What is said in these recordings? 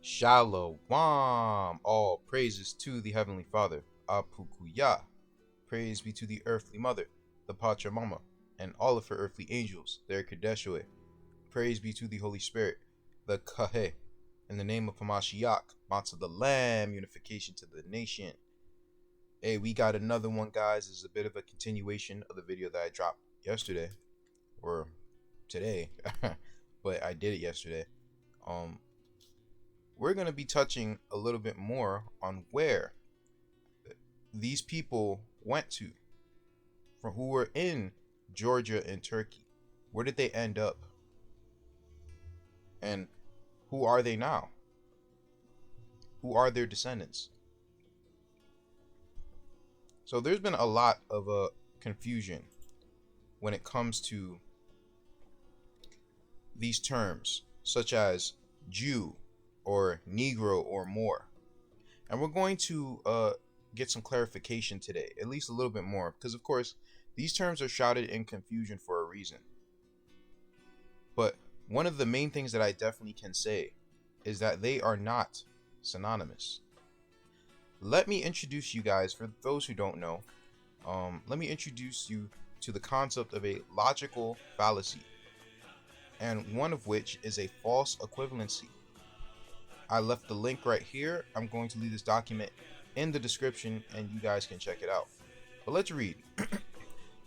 Shalom. All praises to the Heavenly Father. Apukuya. Praise be to the earthly mother, the Pachamama, and all of her earthly angels, their Kadeshue. Praise be to the Holy Spirit, the Kahe. In the name of Hamashiach, Motsah the Lamb, unification to the nation. Hey, we got another one, guys. This is a bit of a continuation of the video that I dropped yesterday, or today, but I did it yesterday. We're going to be touching a little bit more on where these people went to, from who were in Georgia and Turkey. Where did they end up? And who are they now? Who are their descendants? So there's been a lot of confusion when it comes to these terms, such as Jew or Negro or Moor. And we're going to get some clarification today, at least a little bit more, because of course these terms are shrouded in confusion for a reason. But one of the main things that I definitely can say is that they are not synonymous. Let me introduce you guys, for those who don't know, let me introduce you to the concept of a logical fallacy, and one of which is a false equivalency. I left the link right here. I'm going to leave this document in the description and you guys can check it out. But let's read.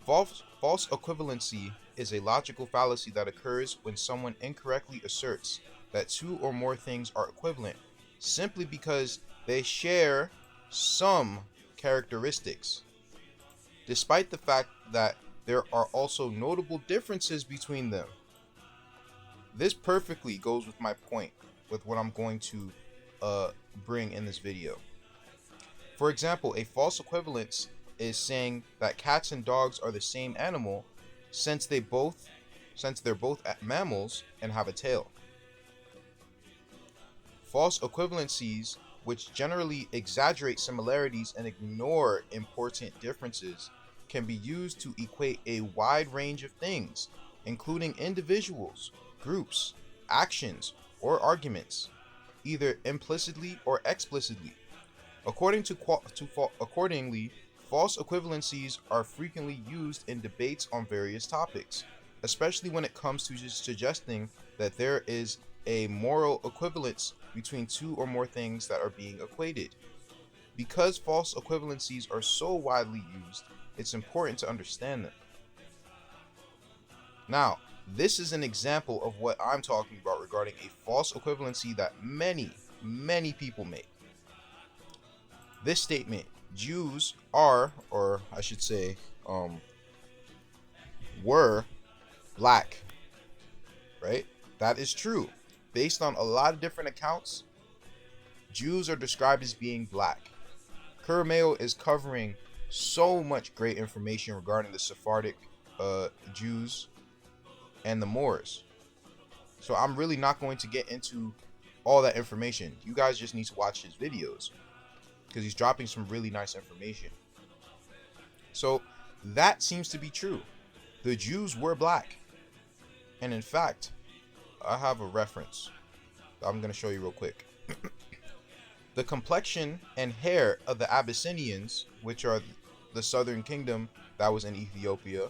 False equivalency is a logical fallacy that occurs when someone incorrectly asserts that two or more things are equivalent simply because they share some characteristics, despite the fact that there are also notable differences between them. This perfectly goes with my point, with what I'm going to bring in this video. For example, a false equivalence is saying that cats and dogs are the same animal since they're both mammals and have a tail. False equivalencies, which generally exaggerate similarities and ignore important differences, can be used to equate a wide range of things, including individuals, groups, actions, or arguments, either implicitly or explicitly. Accordingly, false equivalencies are frequently used in debates on various topics, especially when it comes to suggesting that there is a moral equivalence between two or more things that are being equated. Because false equivalencies are so widely used, it's important to understand them. Now, this is an example of what I'm talking about regarding a false equivalency that many people make. This statement, Jews are, or I should say, were black, right? That is true. Based on a lot of different accounts, Jews are described as being black. Kurameo is covering so much great information regarding the Sephardic Jews and the Moors. So I'm really not going to get into all that information. You guys just need to watch his videos, because he's dropping some really nice information. So that seems to be true. The Jews were black. And in fact, I have a reference I'm going to show you real quick. The complexion and hair of the Abyssinians, which are the southern kingdom that was in Ethiopia,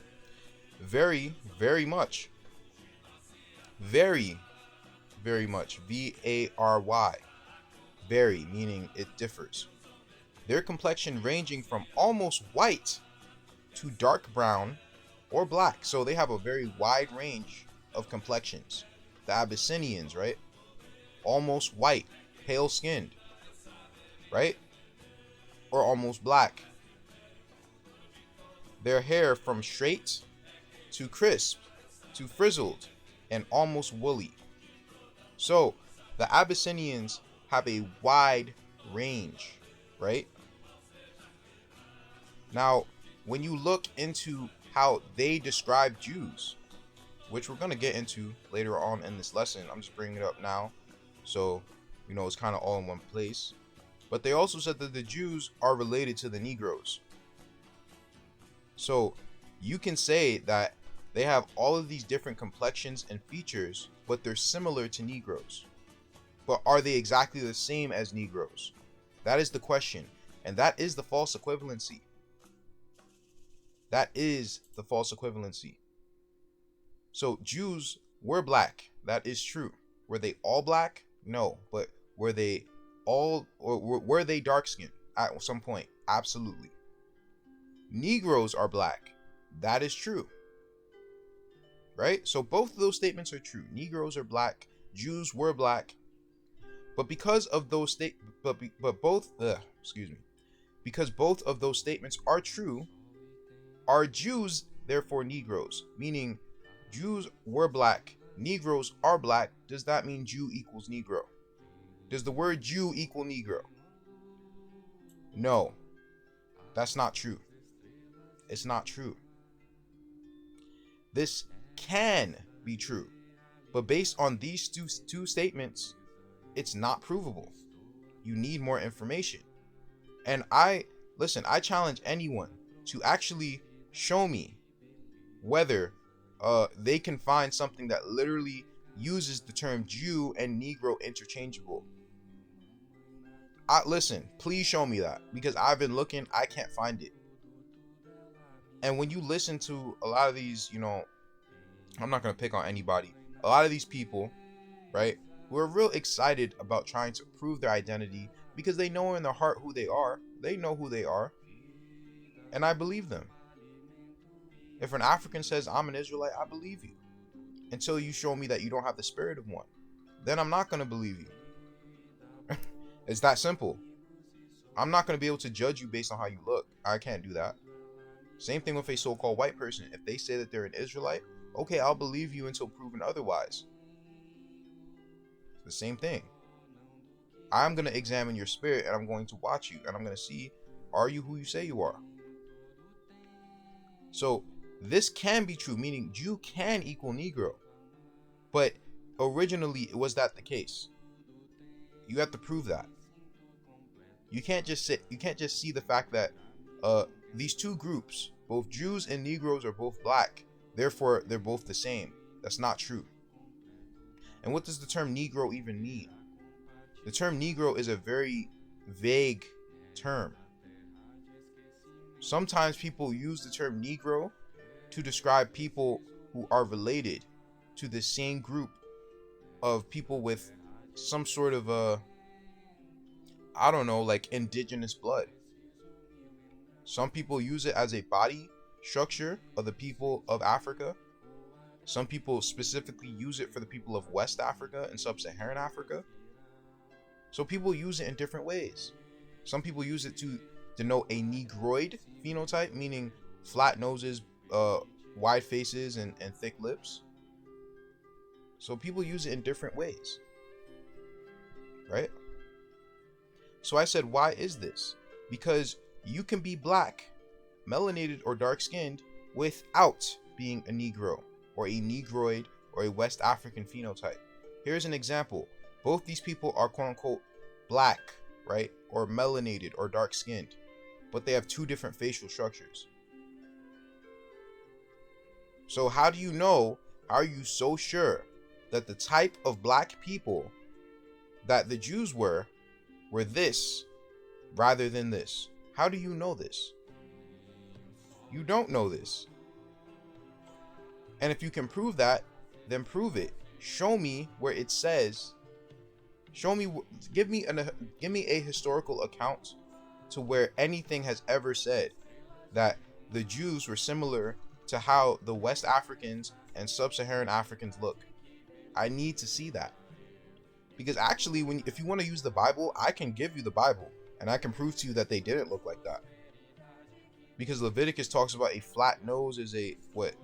very much, vary, vary, meaning it differs. Their complexion ranging from almost white to dark brown or black. So they have a very wide range of complexions. The Abyssinians, right? Almost white, pale skinned, right? Or almost black. Their hair from straight to crisp to frizzled and almost woolly. So the Abyssinians have a wide range, right? Now, when you look into how they describe Jews, which we're going to get into later on in this lesson, I'm just bringing it up now, so you know it's kind of all in one place. But they also said that the Jews are related to the Negroes. So you can say that they have all of these different complexions and features, but they're similar to Negroes. But are they exactly the same as Negroes? That is the question. And that is the false equivalency. That is the false equivalency. So Jews were black. That is true. Were they all black? No. But were they all, or were they dark skinned at some point? Absolutely. Negroes are black. That is true. Right? So both of those statements are true. Negroes are black. Jews were black. But because of those because both of those statements are true, are Jews therefore Negroes? Meaning Jews were black, Negroes are black. Does that mean Jew equals Negro? Does the word Jew equal Negro? No, that's not true. It's not true. This can be true, but based on these two statements, it's not provable. You need more information. And I challenge anyone to actually show me whether they can find something that literally uses the term Jew and Negro interchangeable. Listen, please show me that, because I've been looking, I can't find it. And when you listen to a lot of these, I'm not going to pick on anybody, a lot of these people, right, who are real excited about trying to prove their identity because they know in their heart who they are. They know who they are. And I believe them. If an African says, I'm an Israelite, I believe you. Until you show me that you don't have the spirit of one. Then I'm not going to believe you. It's that simple. I'm not going to be able to judge you based on how you look. I can't do that. Same thing with a so-called white person. If they say that they're an Israelite, okay, I'll believe you until proven otherwise. The same thing. I'm going to examine your spirit, and I'm going to watch you, and I'm going to see, are you who you say you are? So this can be true, meaning Jew can equal Negro. But originally, was that the case? You have to prove that. You can't just see the fact that these two groups, both Jews and Negroes, are both black, therefore they're both the same. That's not true. And what does the term Negro even mean? The term Negro is a very vague term. Sometimes people use the term Negro to describe people who are related to the same group of people with some sort of like indigenous blood. Some people use it as a body structure of the people of Africa. Some people specifically use it for the people of West Africa and Sub-Saharan Africa. So people use it in different ways. Some people use it to denote a Negroid phenotype, meaning flat noses, wide faces, and thick lips. So people use it in different ways, right? So I said, why is this? Because you can be black, melanated, or dark-skinned without being a Negro, or a Negroid, or a West African phenotype. Here's an example. Both these people are quote-unquote black, right? Or melanated, or dark-skinned. But they have two different facial structures. So how do you know, how are you so sure that the type of black people that the Jews were this rather than this? How do you know this? You don't know this. And if you can prove that, then prove it. Show me where it says, give me a historical account to where anything has ever said that the Jews were similar to how the West Africans and Sub-Saharan Africans look. I need to see that. Because actually, if you want to use the Bible, I can give you the Bible, and I can prove to you that they didn't look like that. Because Leviticus talks about a flat nose is a what?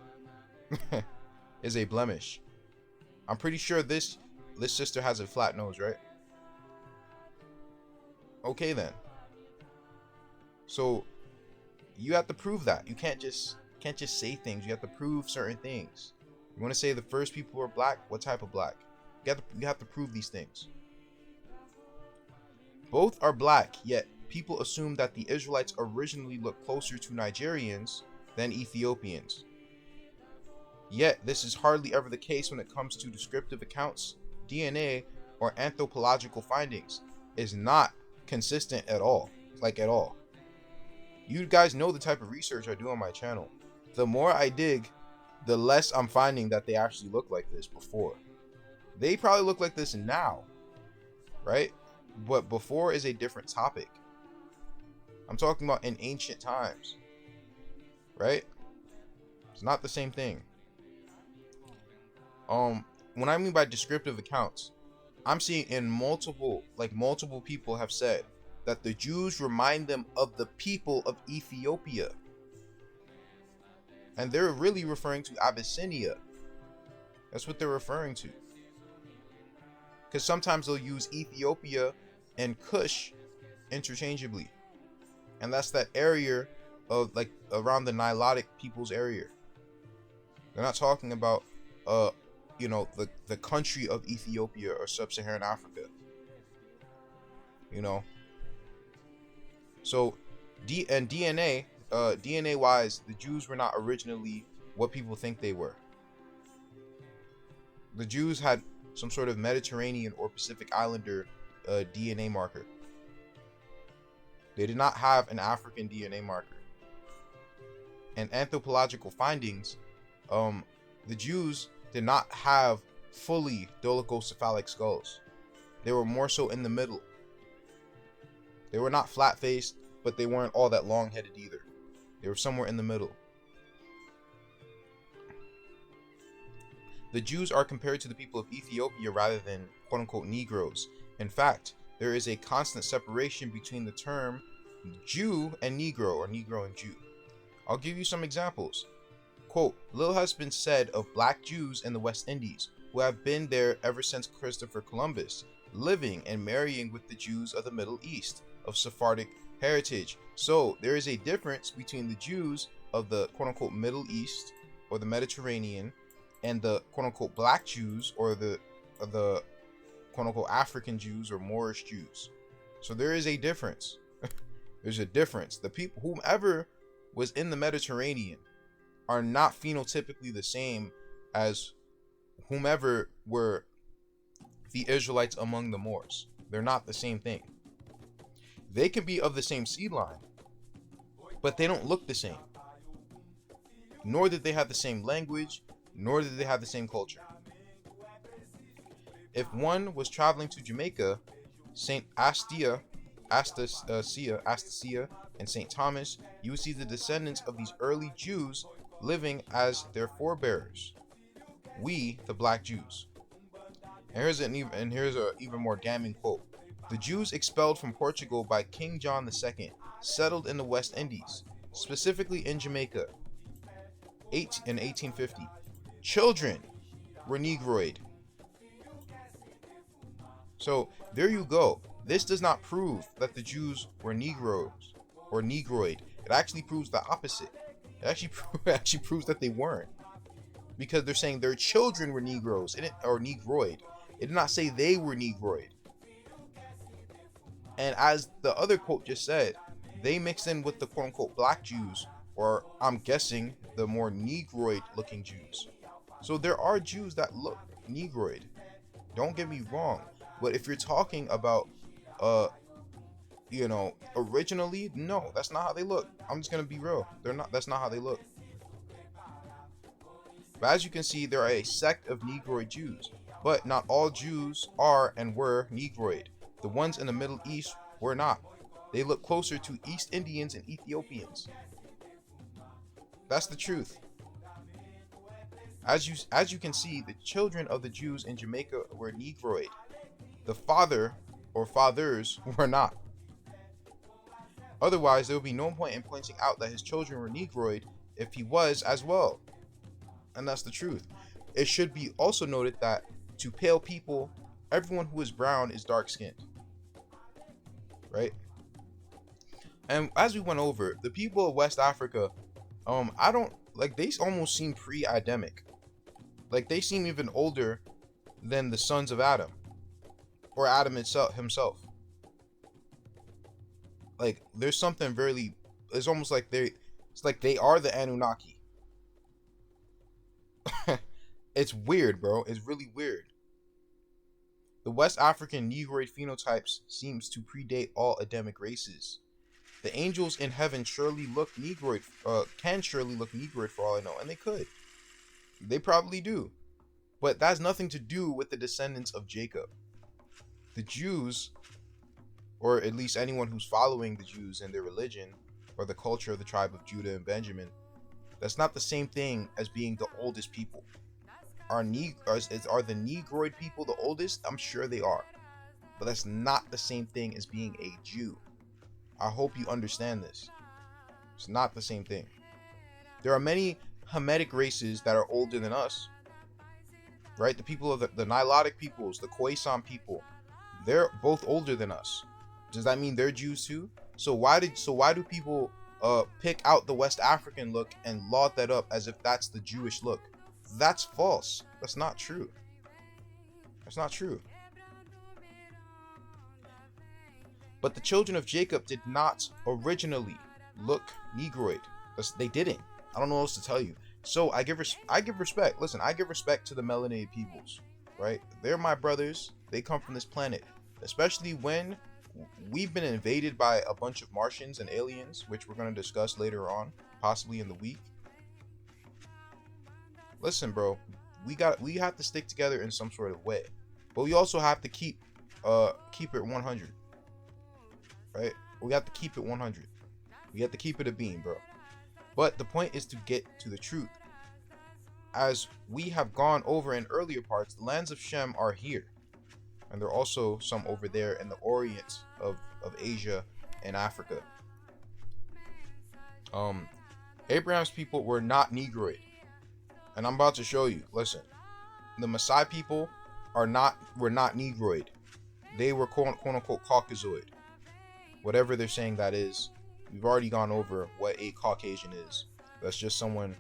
Is a blemish. I'm pretty sure this sister has a flat nose, right? Okay then. So you have to prove that. You can't just say things. You have to prove certain things. You want to say the first people were black? What type of black? You have to prove these things. Both are black, yet people assume that the Israelites originally looked closer to Nigerians than Ethiopians. Yet this is hardly ever the case when it comes to descriptive accounts, DNA, or anthropological findings is not consistent at all. Like at all. You guys know the type of research I do on my channel. The more I dig, the less I'm finding that they actually look like this before. They probably look like this now, right? But before is a different topic. I'm talking about in ancient times, right? It's not the same thing. When I mean by descriptive accounts, I'm seeing in multiple people have said that the Jews remind them of the people of Ethiopia. And they're really referring to Abyssinia. That's what they're referring to. Because sometimes they'll use Ethiopia and Kush interchangeably. And that's that area of like around the Nilotic people's area. They're not talking about the country of Ethiopia or sub-Saharan Africa. So DNA wise, the Jews were not originally what people think they were. The Jews had some sort of Mediterranean or Pacific Islander DNA marker. They did not have an African DNA marker. And anthropological findings, the Jews did not have fully dolichocephalic skulls. They were more so in the middle. They were not flat-faced, but they weren't all that long-headed either. They were somewhere in the middle. The Jews are compared to the people of Ethiopia rather than quote-unquote Negroes. In fact, there is a constant separation between the term Jew and Negro, or Negro and Jew. I'll give you some examples. Quote, little has been said of black Jews in the West Indies, who have been there ever since Christopher Columbus, living and marrying with the Jews of the Middle East, of Sephardic heritage. So there is a difference between the Jews of the quote-unquote Middle East, or the Mediterranean, and the quote-unquote black Jews, or the quote-unquote African Jews, or Moorish Jews. So there is a difference. There's a difference. The people, whomever was in the Mediterranean, are not phenotypically the same as whomever were the Israelites among the Moors. They're not the same thing. They can be of the same seed line, but they don't look the same. Nor did they have the same language, nor did they have the same culture. If one was traveling to Jamaica, St. Astacia, and St. Thomas, you would see the descendants of these early Jews living as their forebears. We, the black Jews. And here's an even more damning quote. The Jews expelled from Portugal by King John II settled in the West Indies, specifically in Jamaica, in 1850. Children were Negroid. So there you go. This does not prove that the Jews were Negroes or Negroid. It actually proves the opposite. It actually proves that they weren't, because they're saying their children were Negroes or Negroid. It did not say they were Negroid. And as the other quote just said, they mixed in with the quote-unquote black Jews, or I'm guessing the more Negroid-looking Jews. So there are Jews that look Negroid. Don't get me wrong. But if you're talking about, originally, no, that's not how they look. I'm just gonna be real. That's not how they look. But as you can see, there are a sect of Negroid Jews. But not all Jews are and were Negroid. The ones in the Middle East were not. They look closer to East Indians and Ethiopians. That's the truth. As you can see, the children of the Jews in Jamaica were Negroid. The father or fathers were not. Otherwise, there would be no point in pointing out that his children were Negroid if he was as well. And that's the truth. It should be also noted that to pale people, everyone who is brown is dark-skinned. Right? And as we went over, the people of West Africa, they almost seem pre-Adamic. Like, they seem even older than the sons of Adam. Or Adam himself. Like, there's something it's almost like they are the Anunnaki. It's weird, bro. It's really weird. The West African Negroid phenotypes seems to predate all Adamic races. The angels in heaven surely look Negroid, can surely look Negroid for all I know, and they could. They probably do. But that has nothing to do with the descendants of Jacob. The Jews, or at least anyone who's following the Jews and their religion, or the culture of the tribe of Judah and Benjamin, that's not the same thing as being the oldest people. Are the Negroid people the oldest? I'm sure they are. But that's not the same thing as being a Jew. I hope you understand this. It's not the same thing. There are many Hamitic races that are older than us. Right? The people of the Nilotic peoples, the Khoisan people, they're both older than us. Does that mean they're Jews too? So why do people pick out the West African look and laud that up as if that's the Jewish look? That's false. That's not true. That's not true. But the children of Jacob did not originally look Negroid. They didn't. I don't know what else to tell you. So I give respect. Listen, I give respect to the melanated peoples, right? They're my brothers. They come from this planet, especially when we've been invaded by a bunch of Martians and aliens, which we're going to discuss later on, possibly in the week. Listen, bro, we have to stick together in some sort of way, but we also have to keep it 100, right? We have to keep it 100. We have to keep it a beam, bro. But the point is to get to the truth. As we have gone over in earlier parts, the lands of Shem are here, and there are also some over there in the Orients of Asia and Africa. Abraham's people were not Negroid. And I'm about to show you. Listen, the Maasai people were not Negroid. They were quote unquote Caucasoid. Whatever they're saying that is. We've already gone over what a Caucasian is. That's just someone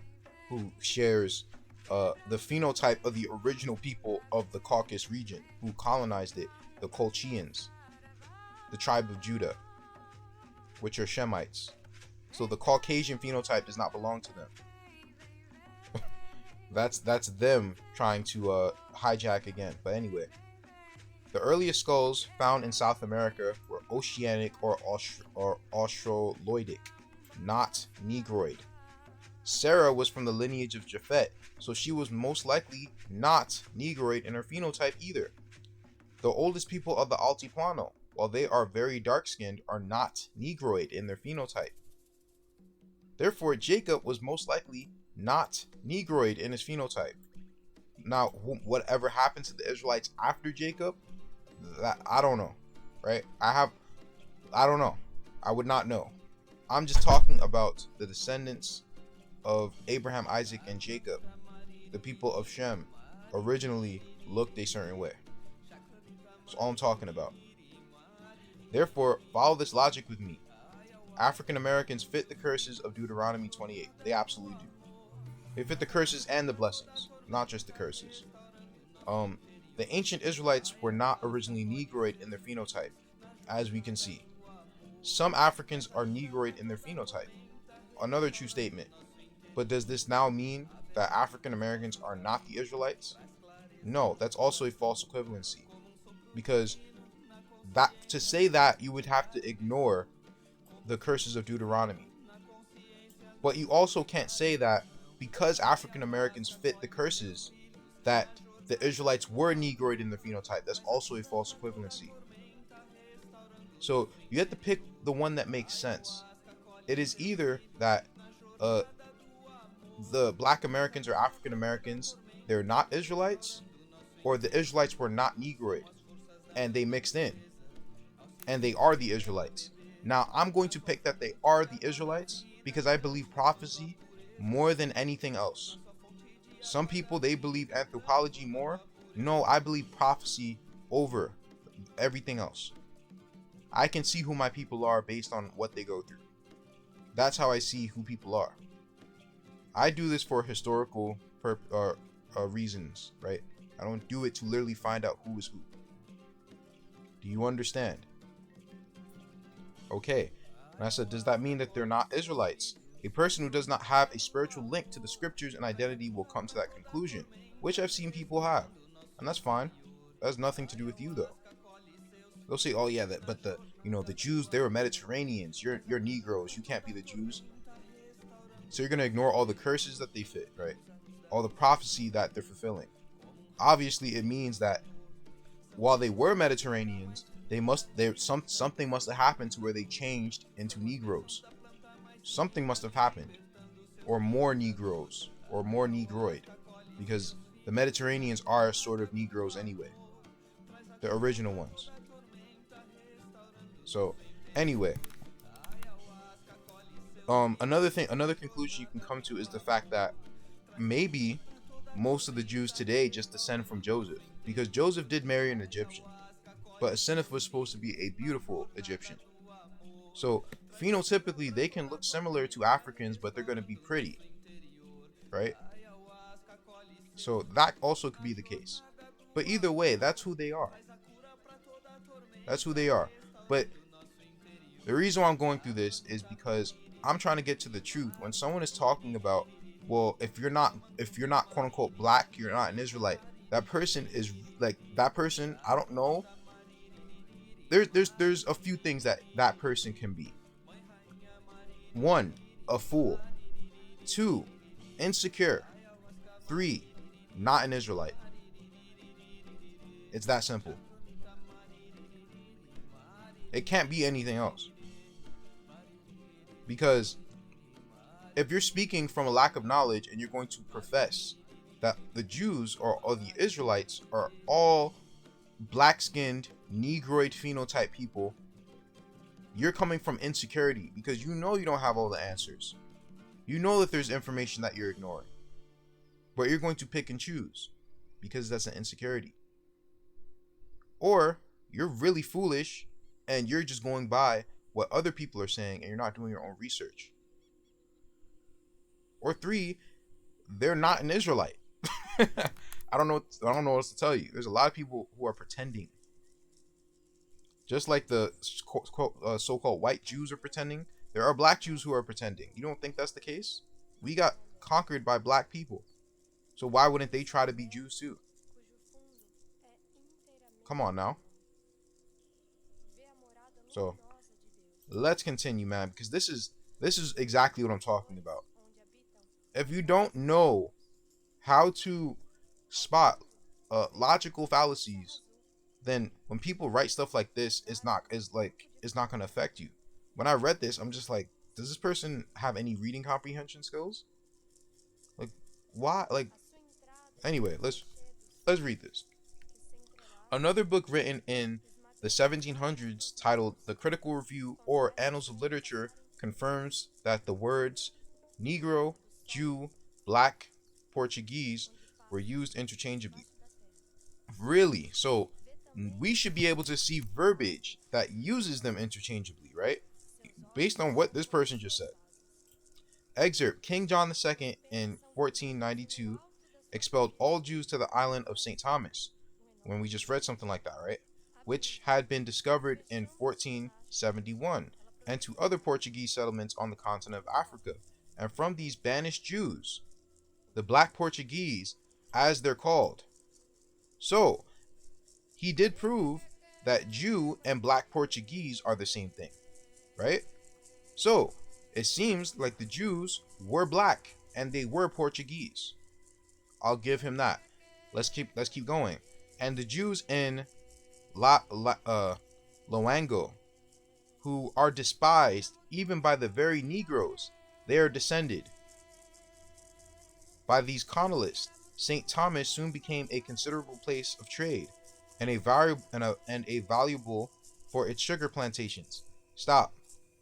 who shares the phenotype of the original people of the Caucasus region who colonized it, the Colchians, the tribe of Judah, which are Shemites. So the Caucasian phenotype does not belong to them. That's them trying to hijack again. But anyway, the earliest skulls found in South America were oceanic or Australoidic, not Negroid. Sarah was from the lineage of Japhet, so she was most likely not Negroid in her phenotype either. The oldest people of the Altiplano, while they are very dark-skinned, are not Negroid in their phenotype. Therefore, Jacob was most likely not Negroid in his phenotype. Now, whatever happened to the Israelites after Jacob, that I don't know, right? I don't know. I would not know. I'm just talking about the descendants of Abraham, Isaac, and Jacob. The people of Shem originally looked a certain way. That's all I'm talking about. Therefore, follow this logic with me. African Americans fit the curses of Deuteronomy 28. They absolutely do. They fit the curses and the blessings, not just the curses. The ancient Israelites were not originally Negroid in their phenotype, as we can see. Some Africans are Negroid in their phenotype. Another true statement. But does this now mean that African Americans are not the Israelites? No, that's also a false equivalency. Because to say that, you would have to ignore the curses of Deuteronomy. But you also can't say that because African Americans fit the curses, that the Israelites were Negroid in their phenotype. That's also a false equivalency. So you have to pick the one that makes sense. It is either that the Black Americans or African Americans, they're not Israelites, or the Israelites were not Negroid and they mixed in and they are the Israelites. Now, I'm going to pick that they are the Israelites because I believe prophecy more than anything else. Some people, they believe anthropology more. No, I believe prophecy over everything else. I can see who my people are based on what they go through. That's how I see who people are. I do this for historical reasons, right? I don't do it to literally find out who is who. Do you understand? Okay. And I said, does that mean that they're not Israelites? A person who does not have a spiritual link to the scriptures and identity will come to that conclusion, which I've seen people have. And that's fine. That has nothing to do with you, though. They'll say, "Oh yeah, but the Jews, they were Mediterraneans. You're Negroes. You can't be the Jews." So you're gonna ignore all the curses that they fit, right? All the prophecy that they're fulfilling. Obviously, it means that while they were Mediterraneans, something must have happened to where they changed into Negroes. Something must have happened, or more Negroes, or more Negroid, because the Mediterraneans are sort of Negroes anyway, the original ones. So, anyway, another conclusion you can come to is the fact that maybe most of the Jews today just descend from Joseph, because Joseph did marry an Egyptian, but Asenath was supposed to be a beautiful Egyptian. So phenotypically, they can look similar to Africans, but they're going to be pretty, right? So that also could be the case. But either way, that's who they are. That's who they are. But the reason why I'm going through this is because I'm trying to get to the truth. When someone is talking about, well, if you're not quote unquote black, you're not an Israelite. That person is like, that person, I don't know. There's a few things that person can be. 1, a fool. 2, insecure. 3, not an Israelite. It's that simple. It can't be anything else. Because if you're speaking from a lack of knowledge and you're going to profess that the Jews or the Israelites are all black-skinned, Negroid phenotype people, you're coming from insecurity, because you know you don't have all the answers. You know that there's information that you're ignoring. But you're going to pick and choose because that's an insecurity. Or you're really foolish and you're just going by what other people are saying and you're not doing your own research. Or 3, they're not an Israelite. I don't know what else to tell you. There's a lot of people who are pretending. Just like the so-called white Jews are pretending, there are black Jews who are pretending. You don't think that's the case? We got conquered by black people. So why wouldn't they try to be Jews too? Come on now. So let's continue, man, because this is exactly what I'm talking about. If you don't know how to spot logical fallacies, then when people write stuff like this, it's not going to affect you. When I read this, I'm just like, does this person have any reading comprehension skills? Like, why? Like, anyway, let's read this. Another book written in the 1700s titled The Critical Review or Annals of Literature confirms that the words Negro, Jew, Black, Portuguese were used interchangeably. Really? So we should be able to see verbiage that uses them interchangeably, right? Based on what this person just said. Excerpt: King John II in 1492 expelled all Jews to the island of St. Thomas, when we just read something like that, right? Which had been discovered in 1471, and to other Portuguese settlements on the continent of Africa. And from these banished Jews, the Black Portuguese, as they're called. So, he did prove that Jew and Black Portuguese are the same thing, right? So, it seems like the Jews were black and they were Portuguese. I'll give him that. Let's keep going. And the Jews in Loango, who are despised even by the very Negroes, they are descended. By these colonists, St. Thomas soon became a considerable place of trade and a valuable for its sugar plantations. Stop.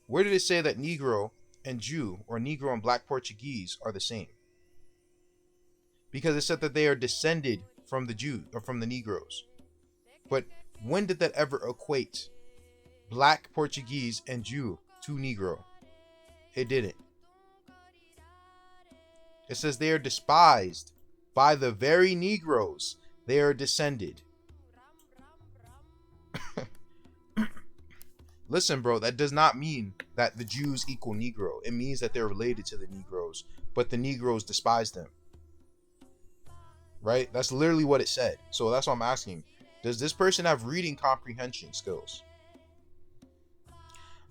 Where did it say that Negro and Jew or Negro and Black Portuguese are the same? Because it said that they are descended from the Jews or from the Negroes. But when did that ever equate Black Portuguese and Jew to Negro? It didn't. It says they are despised by the very Negroes. They are descended. Listen, bro, that does not mean that the Jews equal Negro. It means that they're related to the Negroes, but the Negroes despise them. Right? That's literally what it said. So that's what I'm asking. Does this person have reading comprehension skills?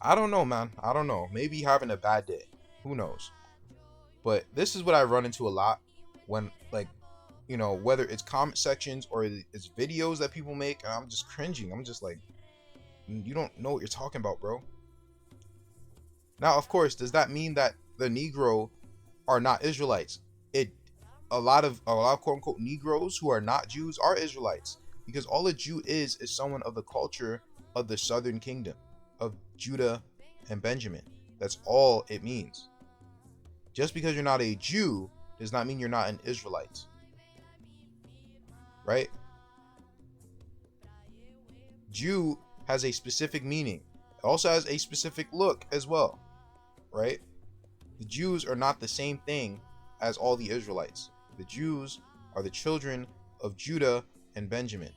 I don't know, man. I don't know. Maybe having a bad day. Who knows? But this is what I run into a lot when, like, you know, whether it's comment sections or it's videos that people make, and I'm just cringing. I'm just like, you don't know what you're talking about, bro. Now, of course, does that mean that the Negro are not Israelites? A lot of quote unquote Negroes who are not Jews are Israelites, because all a Jew is someone of the culture of the southern kingdom of Judah and Benjamin. That's all it means. Just because you're not a Jew does not mean you're not an Israelite. Right? Jew has a specific meaning. It also has a specific look as well. Right? The Jews are not the same thing as all the Israelites. The Jews are the children of Judah and Benjamin.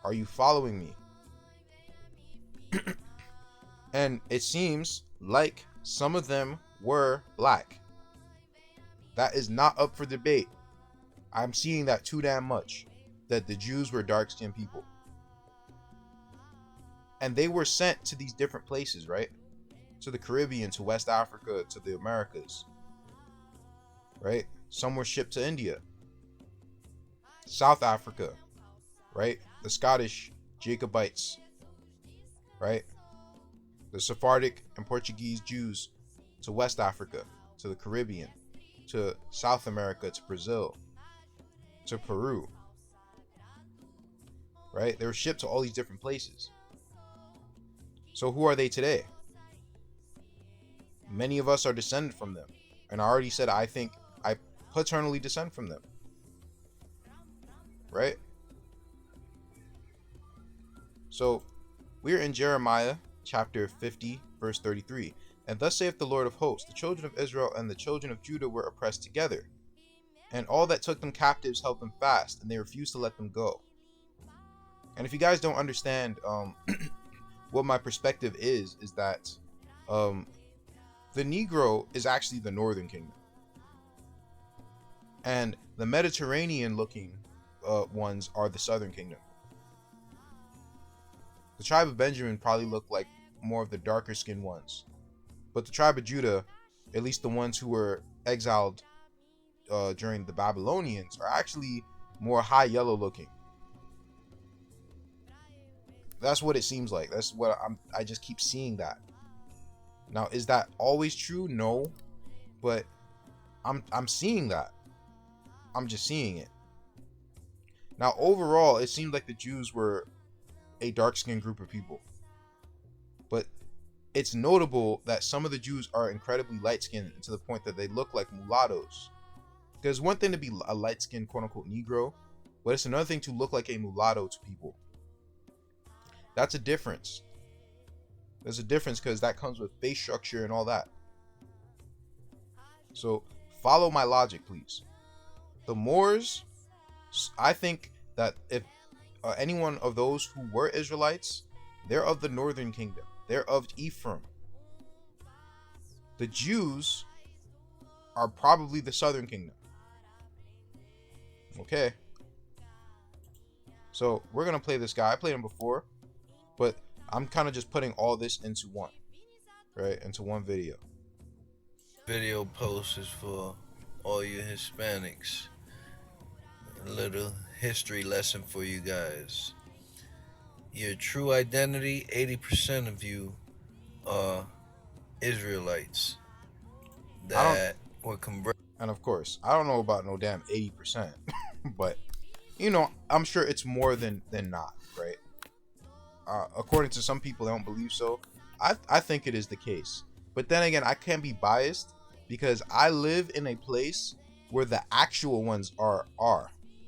Are you following me? And it seems like some of them were black. That is not up for debate. I'm seeing that too damn much, that the Jews were dark-skinned people. And they were sent to these different places, right? To the Caribbean, to West Africa, to the Americas. Right? Some were shipped to India, South Africa, right? The Scottish Jacobites, right? The Sephardic and Portuguese Jews to West Africa, to the Caribbean, to South America, to Brazil, to Peru, right? They were shipped to all these different places. So who are they today? Many of us are descended from them. And I already said I think I paternally descend from them. Right? So we're in Jeremiah chapter 50, verse 33. And thus saith the Lord of hosts, the children of Israel and the children of Judah were oppressed together. And all that took them captives held them fast, and they refused to let them go. And if you guys don't understand what my perspective is that the Negro is actually the northern kingdom. And the Mediterranean looking ones are the southern kingdom. The tribe of Benjamin probably looked like more of the darker skinned ones. But the tribe of Judah, at least the ones who were exiled during the Babylonians, are actually more high yellow looking. That's what it seems like. That's what I just keep seeing that. Now, is that always true? No. But I'm seeing that. I'm just seeing it. Now, overall, it seemed like the Jews were a dark-skinned group of people. But it's notable that some of the Jews are incredibly light-skinned to the point that they look like mulattoes. Because one thing to be a light-skinned, quote-unquote, Negro, but it's another thing to look like a mulatto to people. That's a difference. There's a difference because that comes with face structure and all that. So, follow my logic, please. The Moors, I think that if any one of those who were Israelites, they're of the northern kingdom. They're of Ephraim. The Jews are probably the southern kingdom. Okay. So, we're going to play this guy. I played him before, but I'm kind of just putting all this into one. Right? Into one video. Video post is for all you Hispanics. A little history lesson for you guys. Your true identity, 80% of you are Israelites that were converted. And of course, I don't know about no damn 80%, but you know, I'm sure it's more than not, right? According to some people, they don't believe so. I think it is the case. But then again, I can't be biased because I live in a place where the actual ones are.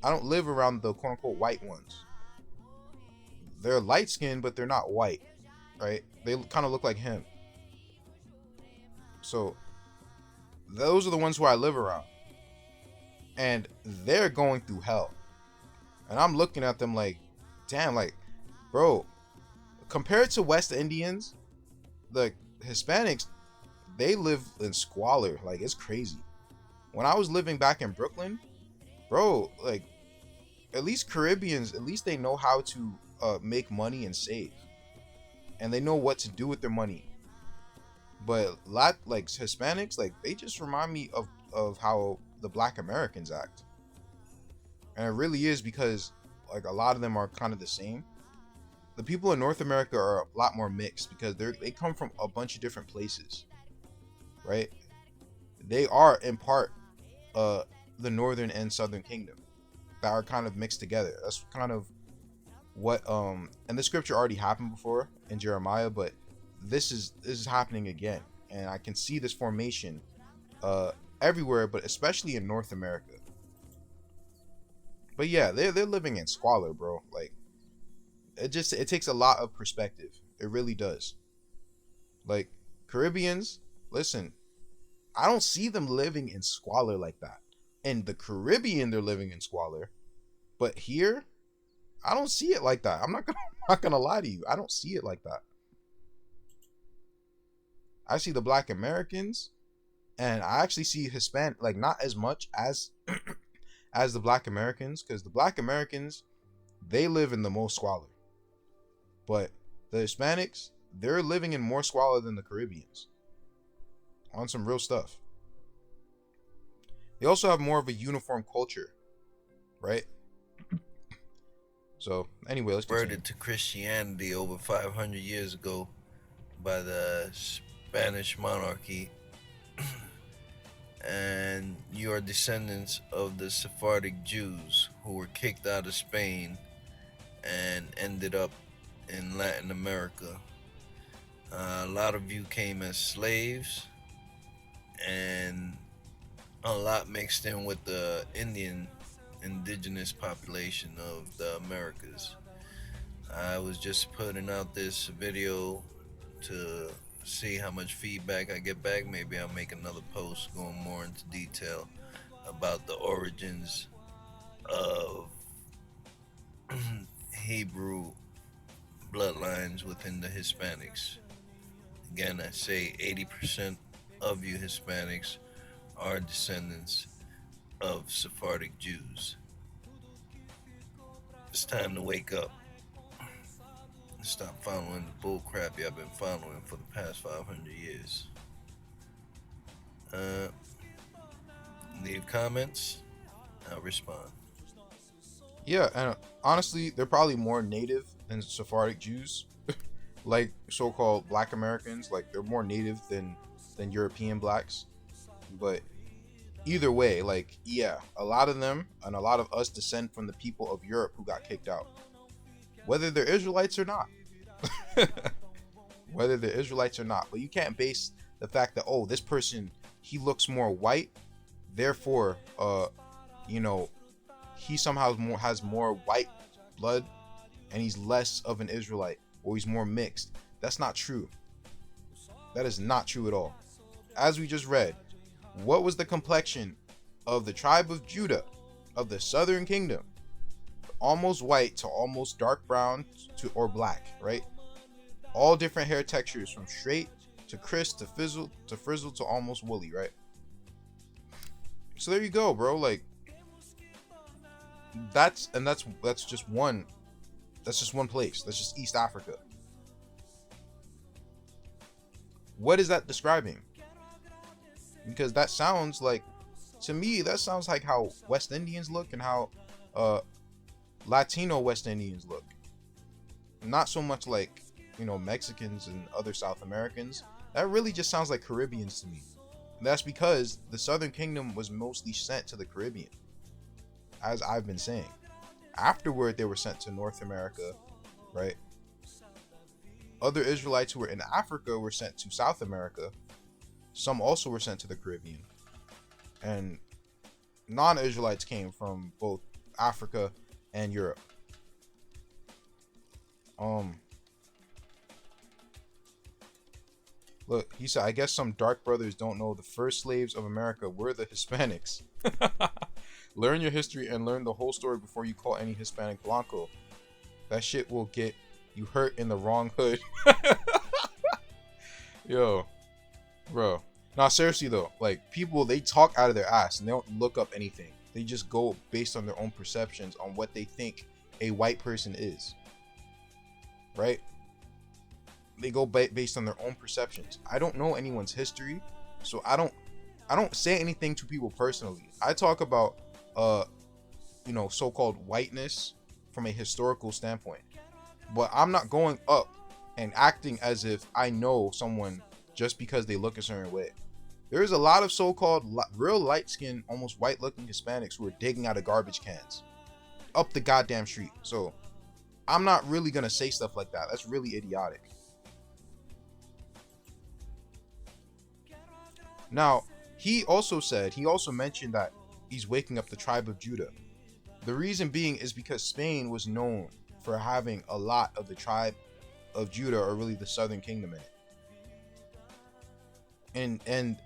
I don't live around the quote-unquote white ones. They're light-skinned, but they're not white, right? They kind of look like him. So, those are the ones who I live around. And they're going through hell. And I'm looking at them like, damn, like, bro, compared to West Indians, the Hispanics, they live in squalor. Like, it's crazy. When I was living back in Brooklyn, bro, like, at least Caribbeans, at least they know how to make money and save, and they know what to do with their money. But like Hispanics, like they just remind me of how the Black Americans act, and it really is because like a lot of them are kind of the same. The people in North America are a lot more mixed because they come from a bunch of different places, right? They are in part the northern and southern kingdom that are kind of mixed together. That's kind of what and the scripture already happened before in Jeremiah, but this is happening again, and I can see this formation everywhere, but especially in North America. But yeah, they're living in squalor, bro. Like it takes a lot of perspective. It really does. Like Caribbeans, listen, I don't see them living in squalor like that. In the Caribbean, they're living in squalor, but here, I don't see it like that. I'm not gonna lie to you. I don't see it like that. I see the Black Americans, and I actually see Hispanic, like not as much as as the Black Americans, because the Black Americans, they live in the most squalor, but the Hispanics, they're living in more squalor than the Caribbeans on some real stuff. They also have more of a uniform culture, right? So anyway, let's continue. Converted to Christianity over 500 years ago by the Spanish monarchy, and you are descendants of the Sephardic Jews who were kicked out of Spain and ended up in Latin America. A lot of you came as slaves, and a lot mixed in with the indigenous population of the Americas. I was just putting out this video to see how much feedback I get back. Maybe I'll make another post going more into detail about the origins of Hebrew bloodlines within the Hispanics. Again, I say 80% of you Hispanics are descendants of Sephardic Jews. It's time to wake up. Stop following the bull crap y'all been following for the past 500 years. Leave comments. I'll respond. Yeah, and honestly, they're probably more native than Sephardic Jews, like so-called Black Americans. Like they're more native than European blacks. But either way, like yeah, a lot of them and a lot of us descend from the people of Europe who got kicked out, whether they're Israelites or not. Whether they're Israelites or not. But you can't base the fact that, oh, this person, he looks more white, therefore he somehow has more white blood and he's less of an Israelite, or he's more mixed. That's not true. That is not true at all. As we just read, what was the complexion of the tribe of Judah, of the southern kingdom? Almost white to almost dark brown to or black, right? All different hair textures, from straight to crisp to frizzle to almost woolly, right? So there you go, bro. Like that's just one place. That's just East Africa. What is that describing? Because that sounds like, to me, that sounds like how West Indians look and how Latino West Indians look. Not so much like, Mexicans and other South Americans. That really just sounds like Caribbeans to me. And that's because the Southern Kingdom was mostly sent to the Caribbean, as I've been saying. Afterward, they were sent to North America, right? Other Israelites who were in Africa were sent to South America. Some also were sent to the Caribbean. And non-Israelites came from both Africa and Europe. Look, he said, I guess some dark brothers don't know the first slaves of America were the Hispanics. Learn your history and learn the whole story before you call any Hispanic Blanco. That shit will get you hurt in the wrong hood. Yo, bro. Nah, seriously though, like people, they talk out of their ass and they don't look up anything. They just go based on their own perceptions on what they think a white person is, right? They go based on their own perceptions. I don't know anyone's history, so I don't say anything to people personally. I talk about so-called whiteness from a historical standpoint. But I'm not going up and acting as if I know someone just because they look a certain way. There is a lot of so-called real light-skinned, almost white-looking Hispanics who are digging out of garbage cans up the goddamn street. So I'm not really gonna say stuff like that. That's really idiotic. Now, he also mentioned that he's waking up the tribe of Judah. The reason being is because Spain was known for having a lot of the tribe of Judah, or really the southern kingdom, in it. And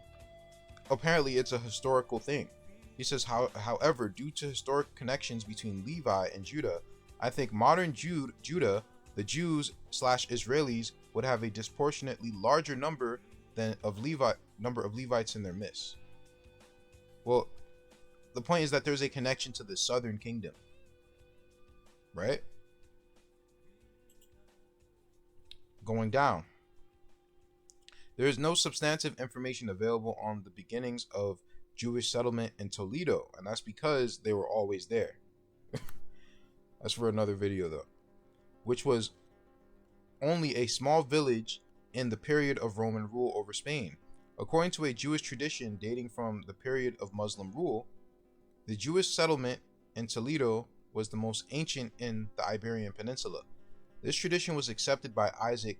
apparently it's a historical thing. He says, however, due to historic connections between Levi and Judah, I think modern Judah, the Jews / Israelis, would have a disproportionately larger number of Levites in their midst. Well, the point is that there's a connection to the southern kingdom, right? Going down. There is no substantive information available on the beginnings of Jewish settlement in Toledo, and that's because they were always there. That's for another video though. Which was only a small village in the period of Roman rule over Spain. According to a Jewish tradition dating from the period of Muslim rule, the Jewish settlement in Toledo was the most ancient in the Iberian Peninsula. This tradition was accepted by Isaac,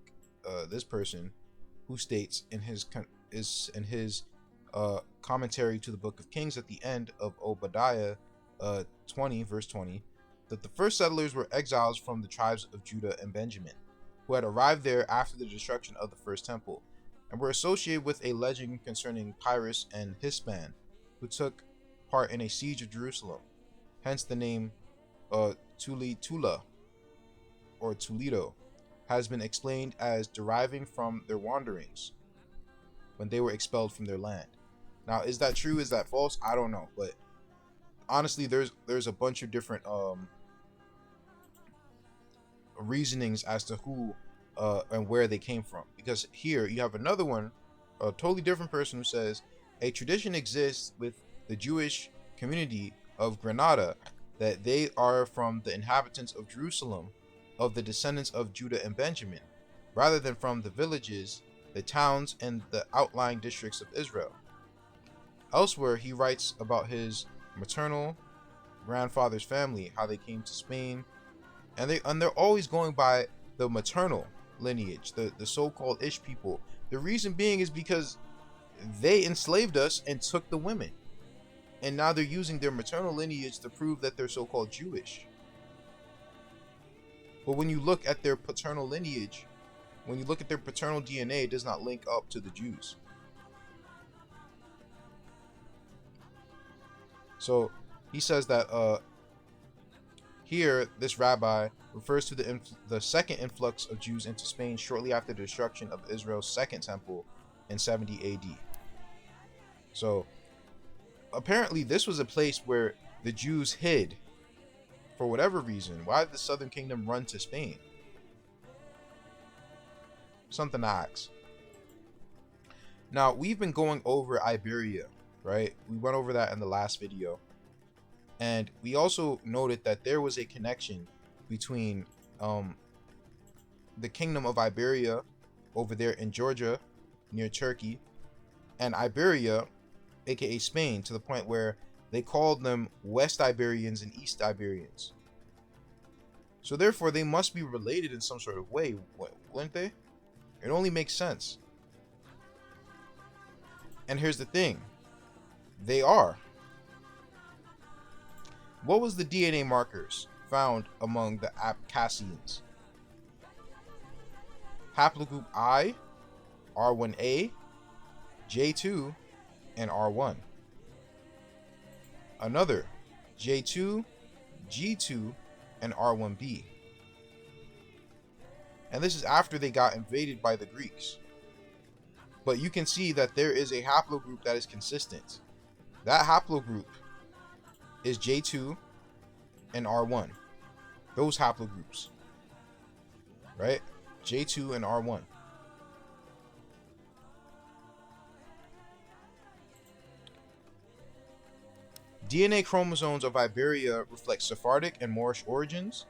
this person, who states in his commentary to the Book of Kings at the end of Obadiah 20, verse 20, that the first settlers were exiles from the tribes of Judah and Benjamin, who had arrived there after the destruction of the first temple, and were associated with a legend concerning Pyrrhus and Hispan, who took part in a siege of Jerusalem. Hence the name Tula or Toledo has been explained as deriving from their wanderings when they were expelled from their land. Now, is that true? Is that false? I don't know, but honestly, there's a bunch of different reasonings as to who and where they came from. Because here you have another one, a totally different person, who says a tradition exists with the Jewish community of Grenada that they are from the inhabitants of Jerusalem, of the descendants of Judah and Benjamin, rather than from the villages, the towns, and the outlying districts of Israel. Elsewhere, he writes about his maternal grandfather's family, how they came to Spain, and they're always going by the maternal lineage, the so-called Ish people. The reason being is because they enslaved us and took the women, and now they're using their maternal lineage to prove that they're so-called Jewish. But when you look at their paternal lineage, when you look at their paternal DNA, it does not link up to the Jews. So he says that here this rabbi refers to the second influx of Jews into Spain shortly after the destruction of Israel's second temple in 70 AD. So apparently this was a place where the Jews hid for whatever reason. Why did the southern kingdom run to Spain? Something to ask. Now, we've been going over Iberia, right? We went over that in the last video. And we also noted that there was a connection between the kingdom of Iberia over there in Georgia, near Turkey, and Iberia, aka Spain, to the point where they called them West Iberians and East Iberians. So therefore, they must be related in some sort of way, wouldn't they? It only makes sense. And here's the thing. They are. What was the DNA markers found among the Abkhazians? Haplogroup I, R1A, J2, and R1. Another, J2, G2, and R1B. And this is after they got invaded by the Greeks. But you can see that there is a haplogroup that is consistent. That haplogroup is J2 and R1. Those haplogroups, right? J2 and R1. DNA chromosomes of Iberia reflect Sephardic and Moorish origins.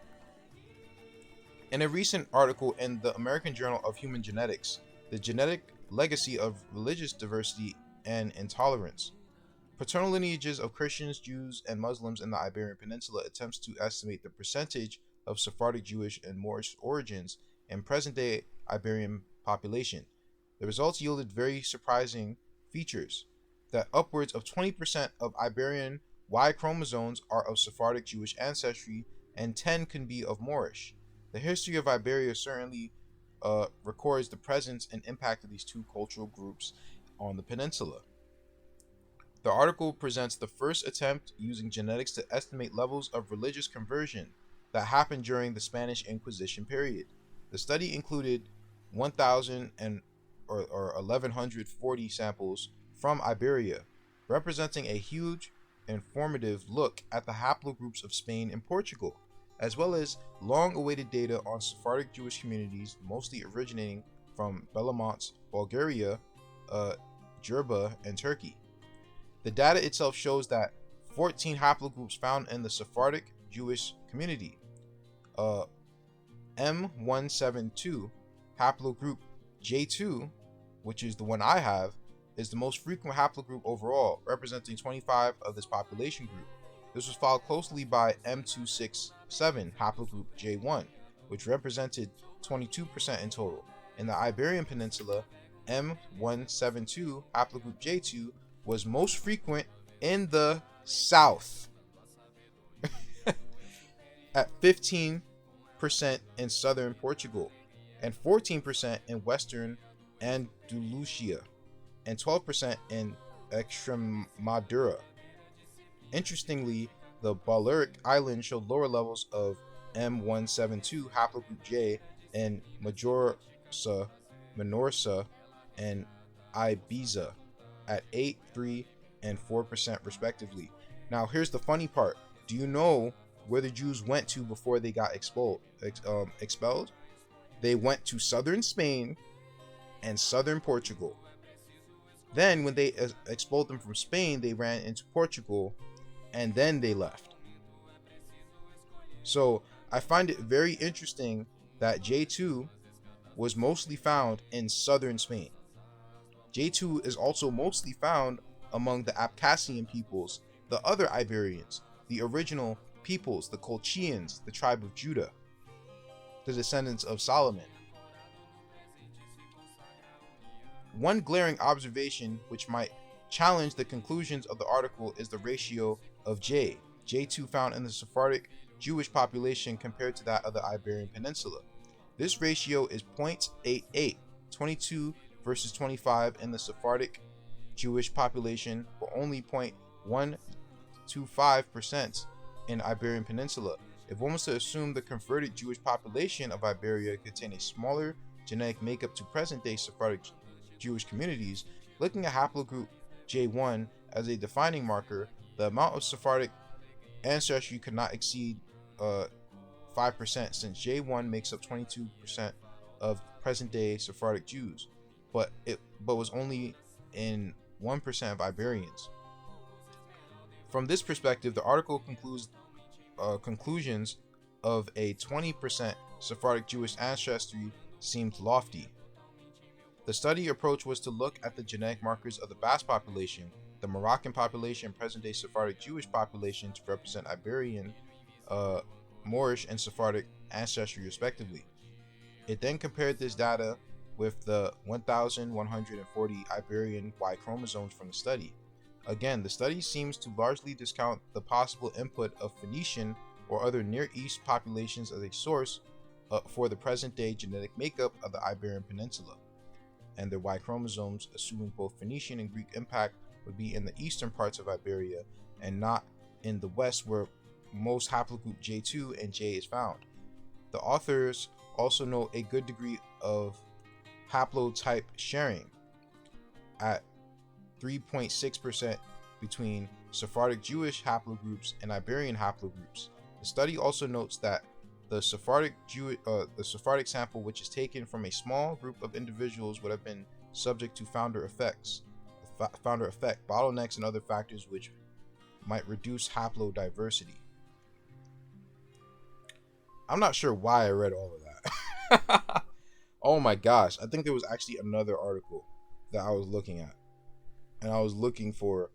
In a recent article in the American Journal of Human Genetics, The Genetic Legacy of Religious Diversity and Intolerance, Paternal Lineages of Christians, Jews, and Muslims in the Iberian Peninsula attempts to estimate the percentage of Sephardic Jewish and Moorish origins in present-day Iberian population. The results yielded very surprising features that upwards of 20% of Iberian Y chromosomes are of Sephardic Jewish ancestry and 10 can be of Moorish. The history of Iberia certainly records the presence and impact of these two cultural groups on the peninsula. The article presents the first attempt using genetics to estimate levels of religious conversion that happened during the Spanish Inquisition period. The study included 1,000 or 1,140 samples from Iberia, representing a huge informative look at the haplogroups of Spain and Portugal, as well as long-awaited data on Sephardic Jewish communities, mostly originating from Belamont, Bulgaria, Jerba, and Turkey. The data itself shows that 14 haplogroups found in the Sephardic Jewish community. M172 haplogroup J2, which is the one I have, is the most frequent haplogroup overall, representing 25 of this population group. This was followed closely by M267 haplogroup J1, which represented 22% in total. In the Iberian Peninsula, M172 haplogroup J2 was most frequent in the south at 15% in southern Portugal and 14% in western Andalusia and 12% in Extremadura. Interestingly, the Balearic Islands showed lower levels of M172 haplogroup J in Majorca, Menorca, and Ibiza at 8, 3, and 4% respectively. Now, here's the funny part. Do you know where the Jews went to before they got expelled? They went to southern Spain and southern Portugal. Then, when they expelled them from Spain, they ran into Portugal, and then they left. So, I find it very interesting that J2 was mostly found in southern Spain. J2 is also mostly found among the Abkhazian peoples, the other Iberians, the original peoples, the Colchians, the tribe of Judah, the descendants of Solomon. One glaring observation which might challenge the conclusions of the article is the ratio of J2 found in the Sephardic Jewish population compared to that of the Iberian Peninsula. This ratio is 0.88, 22 versus 25 in the Sephardic Jewish population, but only 0.125% in Iberian Peninsula. If one was to assume the converted Jewish population of Iberia contained a smaller genetic makeup to present-day Sephardic Jewish communities, looking at haplogroup J1 as a defining marker, the amount of Sephardic ancestry could not exceed 5%, since J1 makes up 22% of present-day Sephardic Jews, but was only in 1% of Iberians. From this perspective, the article conclusions of a 20% Sephardic Jewish ancestry seemed lofty. The study approach was to look at the genetic markers of the Basque population, the Moroccan population, and present-day Sephardic Jewish population to represent Iberian, Moorish, and Sephardic ancestry respectively. It then compared this data with the 1,140 Iberian Y chromosomes from the study. Again, the study seems to largely discount the possible input of Phoenician or other Near East populations as a source for the present-day genetic makeup of the Iberian Peninsula, and their Y chromosomes, assuming both Phoenician and Greek impact, would be in the eastern parts of Iberia and not in the west where most haplogroup J2 and J is found. The authors also note a good degree of haplotype sharing at 3.6% between Sephardic Jewish haplogroups, and Iberian haplogroups. The study also notes that the Sephardic sample, which is taken from a small group of individuals, would have been subject to founder effect, bottlenecks, and other factors which might reduce haplodiversity. I'm not sure why I read all of that. Oh my gosh, I think there was actually another article that I was looking at, and I was looking for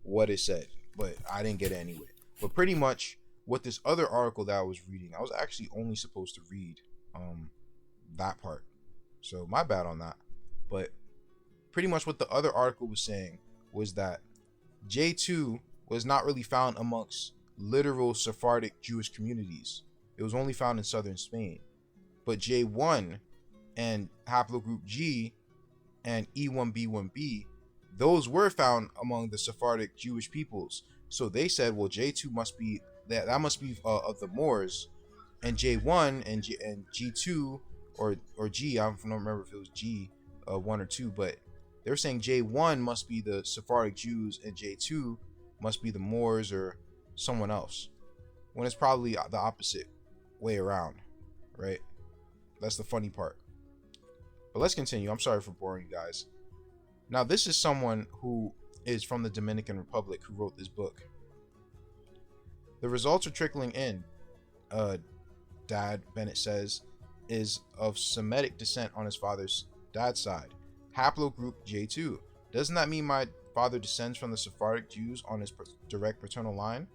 what it said, but I didn't get it anyway. But pretty much what this other article that I was reading, I was actually only supposed to read that part, so my bad on that. But pretty much what the other article was saying was that J2 was not really found amongst literal Sephardic Jewish communities. It was only found in southern Spain. But J1 and haplogroup G and E1B1B, those were found among the Sephardic Jewish peoples. So they said, well, J2 must be that must be of the Moors, and J1 and G2 or G, I don't remember if it was G 1 or 2, but they were saying J1 must be the Sephardic Jews and J2 must be the Moors or someone else, when it's probably the opposite way around, right? That's the funny part. But let's continue. I'm sorry for boring you guys. Now, this is someone who is from the Dominican Republic who wrote this book. The results are trickling in. Dad, Bennett says, is of Semitic descent on his father's dad's side. Haplogroup J2. Doesn't that mean my father descends from the Sephardic Jews on his direct paternal line?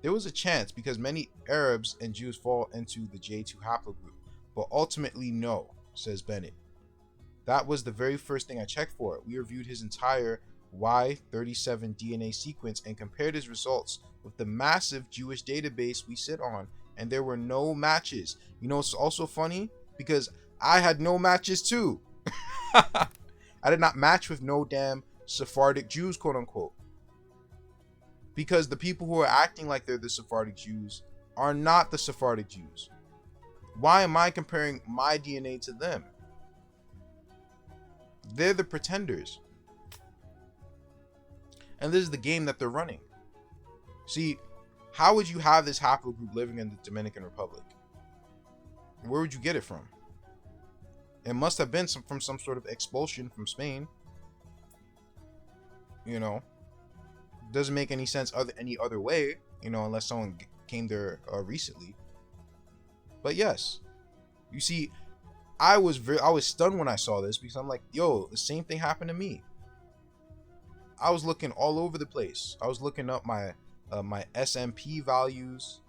There was a chance because many Arabs and Jews fall into the J2 haplogroup, but ultimately no, says Bennett. That was the very first thing I checked for. We reviewed his entire Y37 DNA sequence and compared his results with the massive Jewish database we sit on, and there were no matches. You know, it's also funny because I had no matches too. I did not match with no damn Sephardic Jews, quote unquote. Because the people who are acting like they're the Sephardic Jews are not the Sephardic Jews. Why am I comparing my DNA to them? They're the pretenders. And this is the game that they're running. See, how would you have this haplogroup living in the Dominican Republic? Where would you get it from? It must have been from some sort of expulsion from Spain. You know, doesn't make any sense any other way, you know, unless someone came there recently. But yes, you see, I was stunned when I saw this because I'm like, yo, the same thing happened to me. I was looking all over the place. I was looking up my SMP values,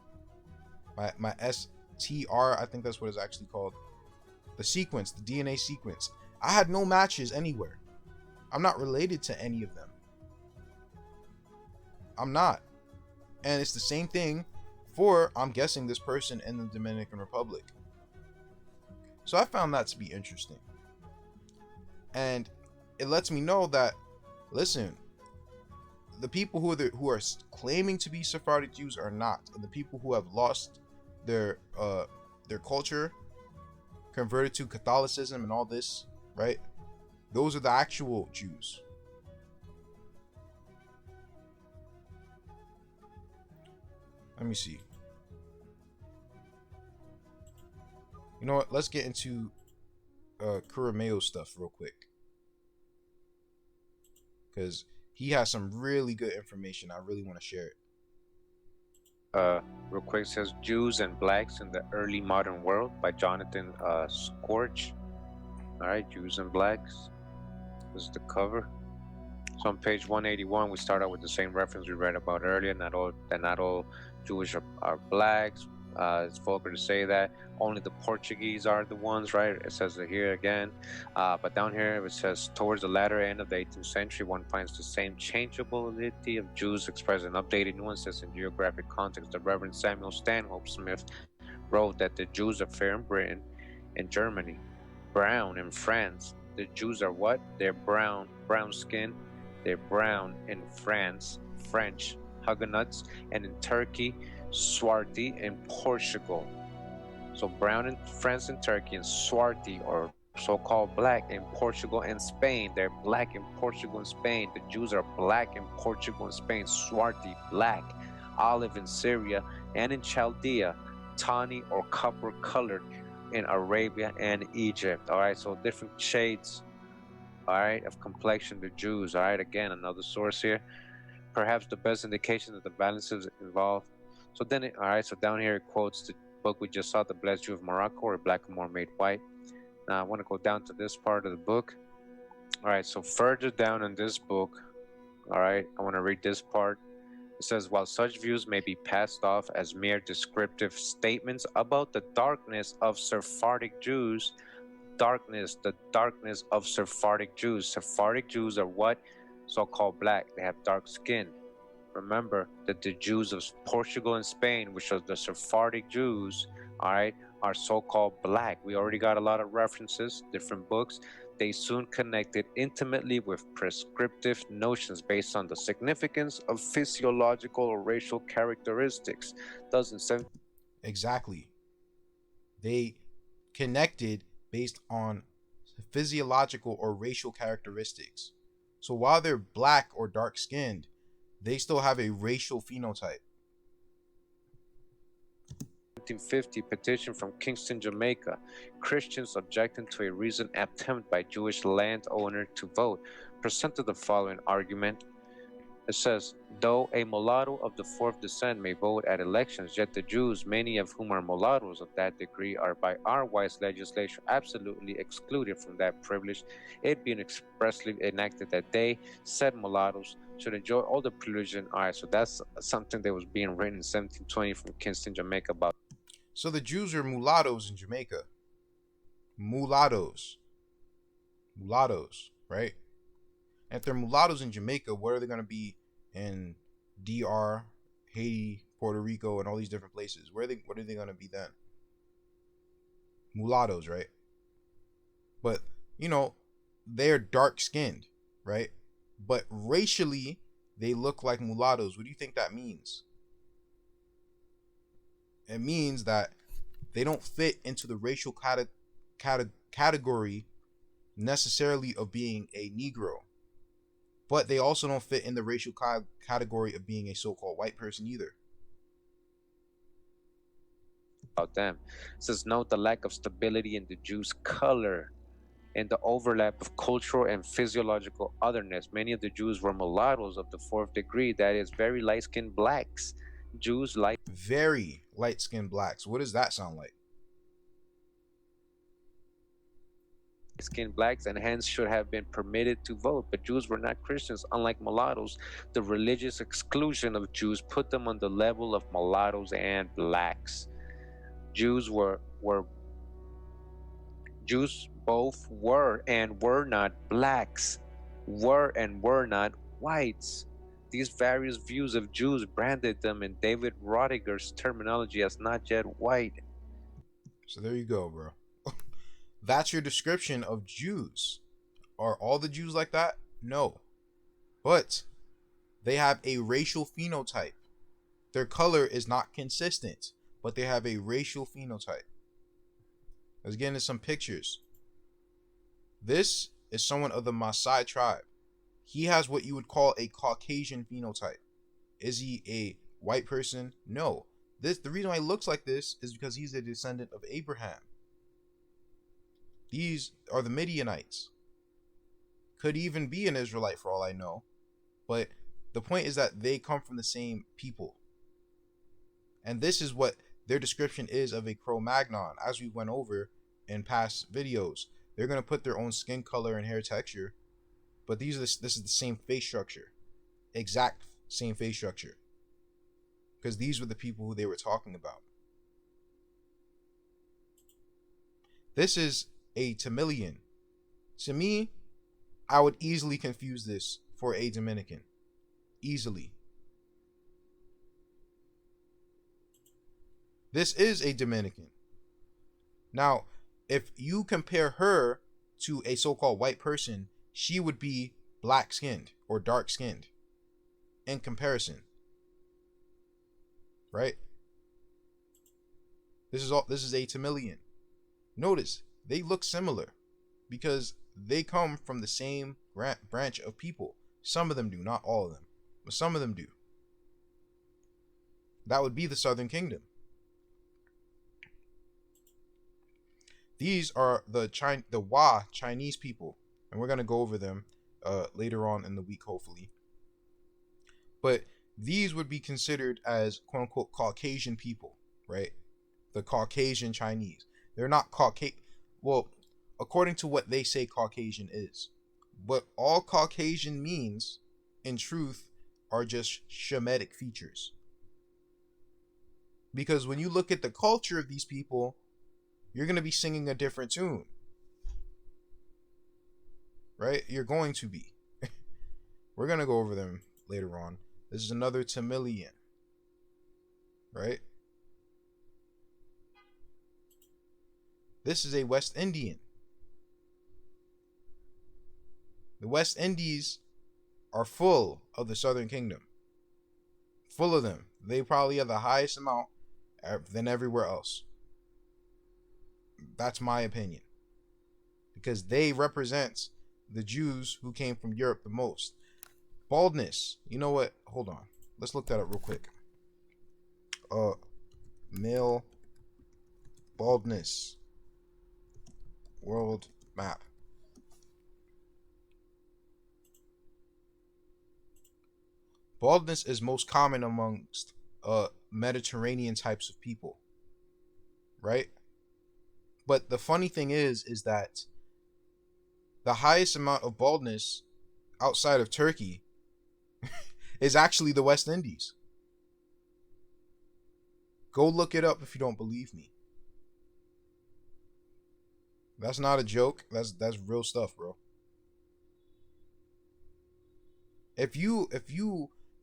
my STR, I think that's what it's actually called. The sequence, the DNA sequence. I had no matches anywhere. I'm not related to any of them. I'm not. And it's the same thing for, I'm guessing, this person in the Dominican Republic. So I found that to be interesting. And it lets me know that, listen, the people who are claiming to be Sephardic Jews are not. And the people who have lost their culture, converted to Catholicism and all this, right? Those are the actual Jews. Let me see. You know what? Let's get into Kurameo's stuff real quick, because he has some really good information. I really want to share it. Real quick, it says Jews and Blacks in the Early Modern World by Jonathan Scorch. All right, Jews and Blacks. This is the cover. So on page 181, we start out with the same reference we read about earlier. Not all Jewish are blacks. It's vulgar to say that. Only the Portuguese are the ones, right? It says it here again. But down here it says, towards the latter end of the 18th century, one finds the same changeability of Jews expressed in updated nuances in geographic context. The Reverend Samuel Stanhope Smith wrote that the Jews are fair in Britain and Germany, brown in France. The Jews are what? They're brown skin. They're brown in France, French, Huguenots, and in Turkey, Swarthy, and Portugal. So brown in France and Turkey, and Swarthy or so-called black in Portugal and Spain. They're black in Portugal and Spain. The Jews are black in Portugal and Spain. Swarthy, black. Olive in Syria and in Chaldea. Tawny or copper colored in Arabia and Egypt. All right, so different shades, all right, of complexion, the Jews. All right, again, another source here. Perhaps the best indication of the balances involved. So then, all right, so down here it quotes the book we just saw, The Blessed Jew of Morocco, or Black and More Made White. Now I want to go down to this part of the book. All right, so further down in this book, all right, I want to read this part. It says, while such views may be passed off as mere descriptive statements about the darkness of Sephardic Jews, the darkness of Sephardic Jews. Sephardic Jews are what? So-called black. They have dark skin. Remember that the Jews of Portugal and Spain, which are the Sephardic Jews, all right, are so-called black. We already got a lot of references, different books. They soon connected intimately with prescriptive notions based on the significance of physiological or racial characteristics. Thus, in Exactly. They connected based on physiological or racial characteristics. So while they're black or dark skinned, they still have a racial phenotype. 1950 petition from Kingston, Jamaica, Christians objecting to a recent attempt by Jewish landowner to vote, presented the following argument. It says, though a mulatto of the fourth descent may vote at elections, yet the Jews, many of whom are mulattoes of that degree, are by our wise legislation absolutely excluded from that privilege, it being expressly enacted that they, said mulattoes, should enjoy all the privileges. All right, so that's something that was being written in 1720 from Kingston, Jamaica about. So the Jews are mulattoes in Jamaica. Mulattoes, right? And if they're mulattoes in Jamaica, what are they going to be in DR, Haiti, Puerto Rico, and all these different places? What are they going to be then? Mulattoes, right? But, they're dark skinned, right? But racially, they look like mulattoes. What do you think that means? It means that they don't fit into the racial category necessarily of being a Negro. But they also don't fit in the racial category of being a so-called white person either. About them. It says, note the lack of stability in the Jews' color and the overlap of cultural and physiological otherness. Many of the Jews were mulattoes of the fourth degree, that is, very light-skinned blacks. Jews very light-skinned blacks. What does that sound like? Skinned blacks, and hence should have been permitted to vote, but Jews were not Christians. Unlike mulattoes, the religious exclusion of Jews put them on the level of mulattoes and blacks. Jews both were and were not blacks, were and were not whites. These various views of Jews branded them in David Rodiger's terminology as not yet white. So there you go, bro. That's your description of Jews. Are all the Jews like that? No. But they have a racial phenotype. Their color is not consistent, but they have a racial phenotype. Let's get into some pictures. This is someone of the Motsah tribe. He has what you would call a Caucasian phenotype. Is he a white person? No. The reason why he looks like this is because he's a descendant of Abraham. These are the Midianites. Could even be an Israelite for all I know. But the point is that they come from the same people. And this is what their description is of a Cro-Magnon, as we went over in past videos. They're going to put their own skin color and hair texture. But this is the same face structure. Exact same face structure. Because these were the people who they were talking about. This is a Tamilian. To me, I would easily confuse this for a Dominican. Easily. This is a Dominican. Now, if you compare her to a so-called white person, she would be black-skinned or dark-skinned in comparison. Right? This is a Tamilian. Notice, they look similar. because they come from the same branch of people. Some of them do, not all of them, but some of them do. That would be the Southern Kingdom. These are the Wa Chinese people, and we're gonna go over them later on in the week, hopefully. But these would be considered as quote unquote Caucasian people, right? The Caucasian Chinese. They're not Caucasian. Well, according to what they say Caucasian is. But all Caucasian means, in truth, are just Shemitic features. Because when you look at the culture of these people, you're going to be singing a different tune. Right? You're going to be. We're going to go over them later on. This is another Tamilian. Right? This is a West Indian. The West Indies are full of the Southern Kingdom. Full of them. They probably have the highest amount than everywhere else. That's my opinion. Because they represent the Jews who came from Europe the most. Baldness. You know what? Hold on. Let's look that up real quick. Male baldness. World map. Baldness is most common amongst Mediterranean types of people, right? But the funny thing is that the highest amount of baldness outside of Turkey is actually the West Indies. Go look it up if you don't believe me. That's not a joke. That's real stuff, bro. If you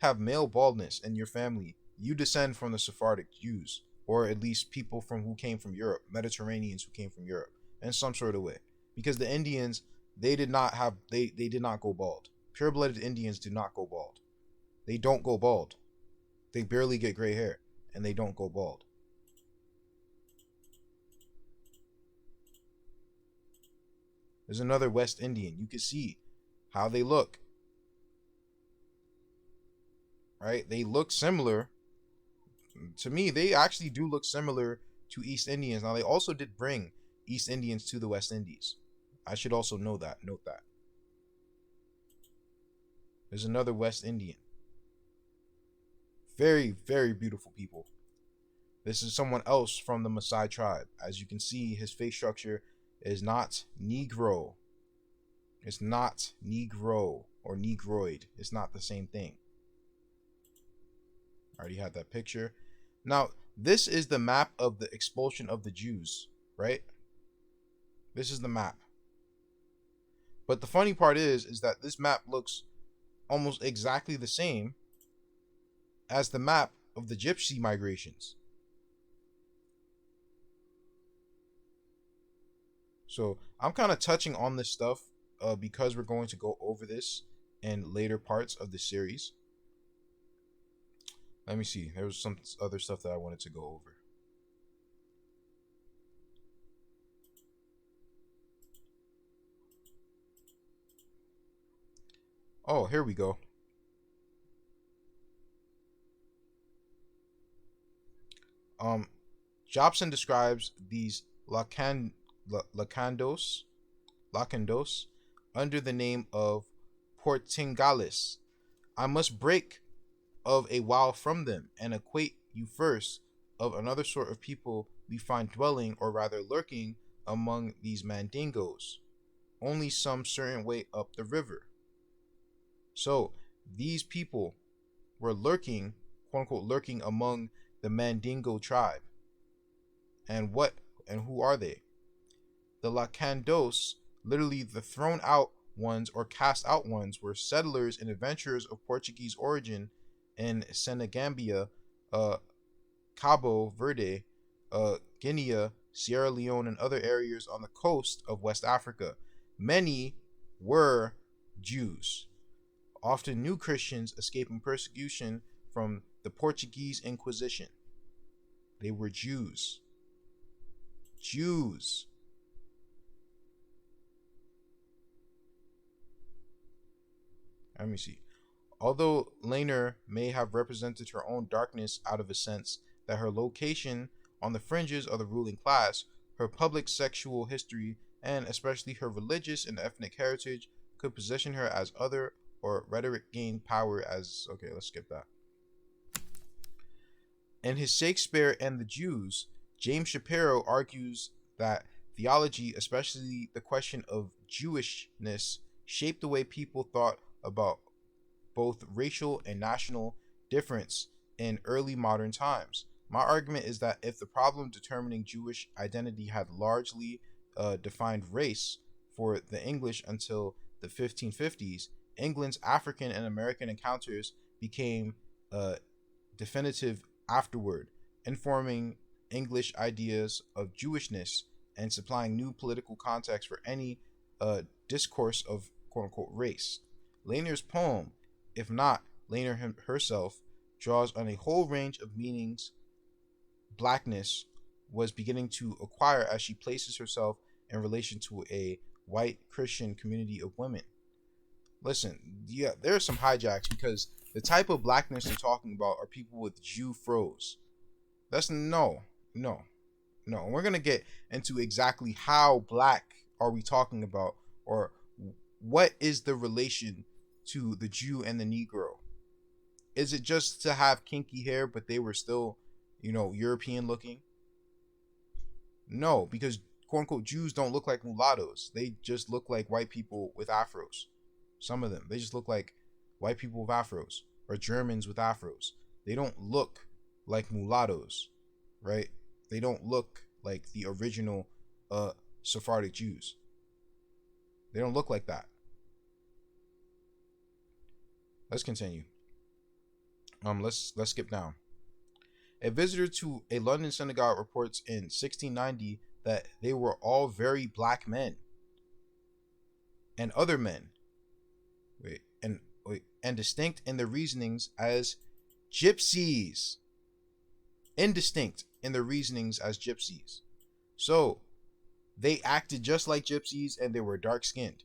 have male baldness in your family, you descend from the Sephardic Jews, or at least people who came from Europe, Mediterraneans who came from Europe, in some sort of way. Because the Indians, they did not go bald. Pure-blooded Indians do not go bald. They don't go bald. They barely get gray hair, and they don't go bald. There's another West Indian. You can see how they look. Right? They look similar. To me, they actually do look similar to East Indians. Now, they also did bring East Indians to the West Indies. I should also note that. There's another West Indian. Very, very beautiful people. This is someone else from the Maasai tribe. As you can see, his face structure is not Negro. It's not Negro or Negroid. It's not the same thing. I already had that picture. Now, this is the map of the expulsion of the Jews, right? This is the map. But the funny part is that this map looks almost exactly the same as the map of the Gypsy migrations. So I'm kind of touching on this stuff because we're going to go over this in later parts of the series. Let me see. There was some other stuff that I wanted to go over. Oh, here we go. Jobson describes these Lacandos under the name of Portingales. I must break of a while from them and acquaint you first of another sort of people we find dwelling, or rather lurking, among these Mandingos, only some certain way up the river. So these people were lurking, quote unquote, lurking among the Mandingo tribe. And who are they? The Lacandos, literally the thrown out ones or cast out ones, were settlers and adventurers of Portuguese origin in Senegambia, Cabo Verde, Guinea, Sierra Leone, and other areas on the coast of West Africa. Many were Jews, often new Christians escaping persecution from the Portuguese Inquisition. They were Jews. Let me see. Although Laner may have represented her own darkness out of a sense that her location on the fringes of the ruling class, her public sexual history, and especially her religious and ethnic heritage could position her as other or rhetoric gained power as. Okay, let's skip that. In his Shakespeare and the Jews, James Shapiro argues that theology, especially the question of Jewishness, shaped the way people thought about both racial and national difference in early modern times. My argument is that if the problem determining Jewish identity had largely defined race for the English until the 1550s, England's African and American encounters became definitive afterward, informing English ideas of Jewishness and supplying new political context for any discourse of quote unquote race. Laner's poem, if not Laner herself, draws on a whole range of meanings blackness was beginning to acquire as she places herself in relation to a white Christian community of women. Listen, yeah, there are some hijacks because the type of blackness they're talking about are people with Jew froze. That's no. We're gonna get into exactly how black are we talking about, or what is the relation to the Jew and the Negro? Is it just to have kinky hair, but they were still, European looking? No, because quote unquote Jews don't look like mulattoes. They just look like white people with afros. Some of them, they just look like white people with afros or Germans with afros. They don't look like mulattoes, right? They don't look like the original Sephardic Jews. They don't look like that. Let's continue. Let's skip down. A visitor to a London synagogue reports in 1690 that they were all very black men and other men, and distinct in their reasonings as gypsies. Indistinct in their reasonings as gypsies. So they acted just like gypsies and they were dark skinned.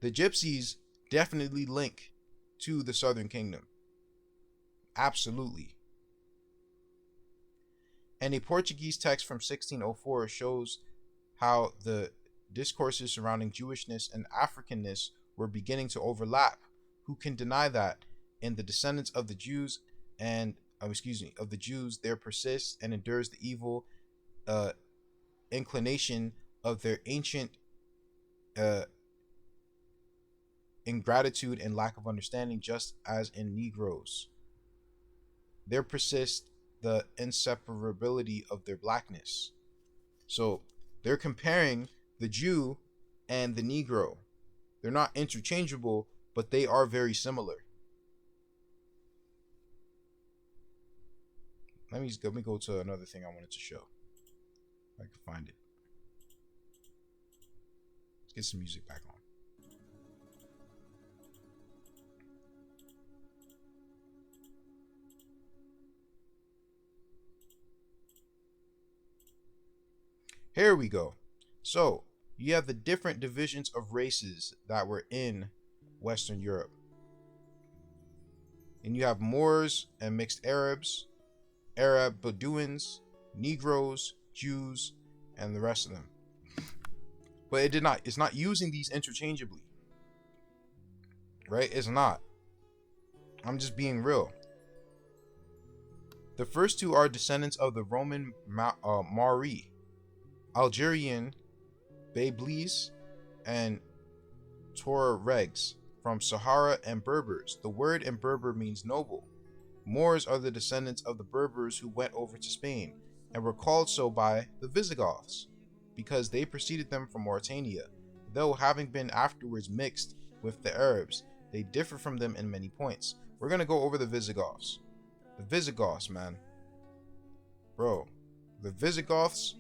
The gypsies definitely link to the Southern Kingdom. Absolutely. And a Portuguese text from 1604 shows how the discourses surrounding Jewishness and Africanness were beginning to overlap. Who can deny that in the descendants of the Jews of the Jews there persists and endures the evil inclination of their ancient ingratitude and lack of understanding, just as in Negroes. There persists the inseparability of their blackness. So they're comparing the Jew and the Negro. They're not interchangeable, but they are very similar. Let me go to another thing I wanted to show. If I can find it. Let's get some music back on. Here we go. So, you have the different divisions of races that were in Western Europe. And you have Moors and mixed Arabs, Arab Bedouins, Negroes, Jews, and the rest of them. But it's not using these interchangeably. Right? It's not. I'm just being real. The first two are descendants of the Roman Maori, Algerian Bablis, and Tuaregs from Sahara, and Berbers. The word in Berber means noble. Moors are the descendants of the Berbers who went over to Spain and were called so by the Visigoths because they preceded them from Mauritania. Though having been afterwards mixed with the Arabs, they differ from them in many points. We're going to go over the Visigoths. The Visigoths, man. Bro, the Visigoths,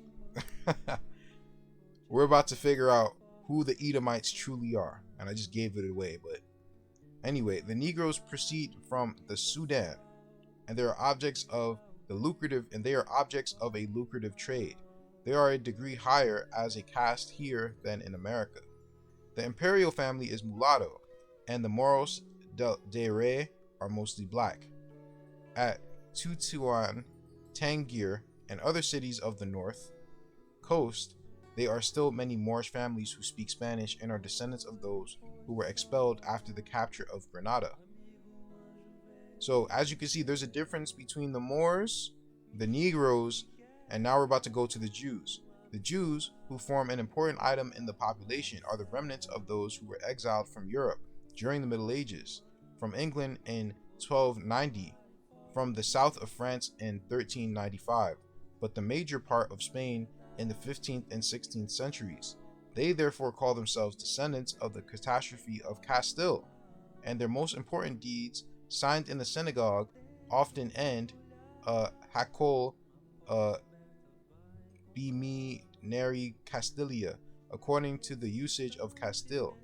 we're about to figure out who the Edomites truly are. And I just gave it away, but anyway, the Negroes proceed from the Sudan, and they are objects of a lucrative trade. They are a degree higher as a caste here than in America. The imperial family is mulatto, and the Moros de Rey are mostly black. At Tutuan, Tangier, and other cities of the north coast, there are still many Moorish families who speak Spanish and are descendants of those who were expelled after the capture of Grenada. So as you can see, there's a difference between the Moors, the Negroes, and now we're about to go to the Jews. The Jews, who form an important item in the population, are the remnants of those who were exiled from Europe during the Middle Ages, from England in 1290, from the south of France in 1395, but the major part of Spain in the 15th and 16th centuries. They therefore call themselves descendants of the catastrophe of Castile, and their most important deeds, signed in the synagogue, often end Hakol Bimineri Castilia, according to the usage of Castile.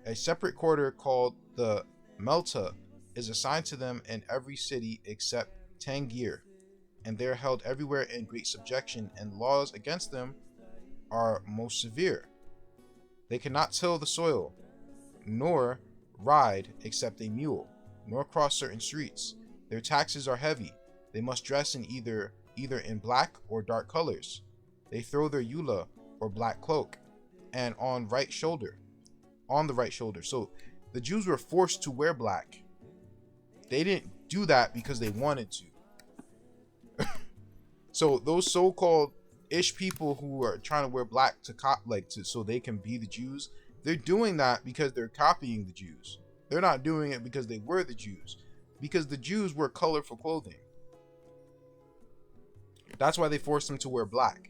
A separate quarter called the Melta is assigned to them in every city except Tangier, and they are held everywhere in great subjection, and laws against them are most severe. They cannot till the soil, nor ride except a mule, nor cross certain streets. Their taxes are heavy. They must dress in either in black or dark colors. They throw their eula or black cloak, and on the right shoulder. So the Jews were forced to wear black. They didn't do that because they wanted to. So those so-called ish people who are trying to wear black so they can be the Jews, they're doing that because they're copying the Jews. They're not doing it because they were the Jews, because the Jews wear colorful clothing. That's why they forced them to wear black.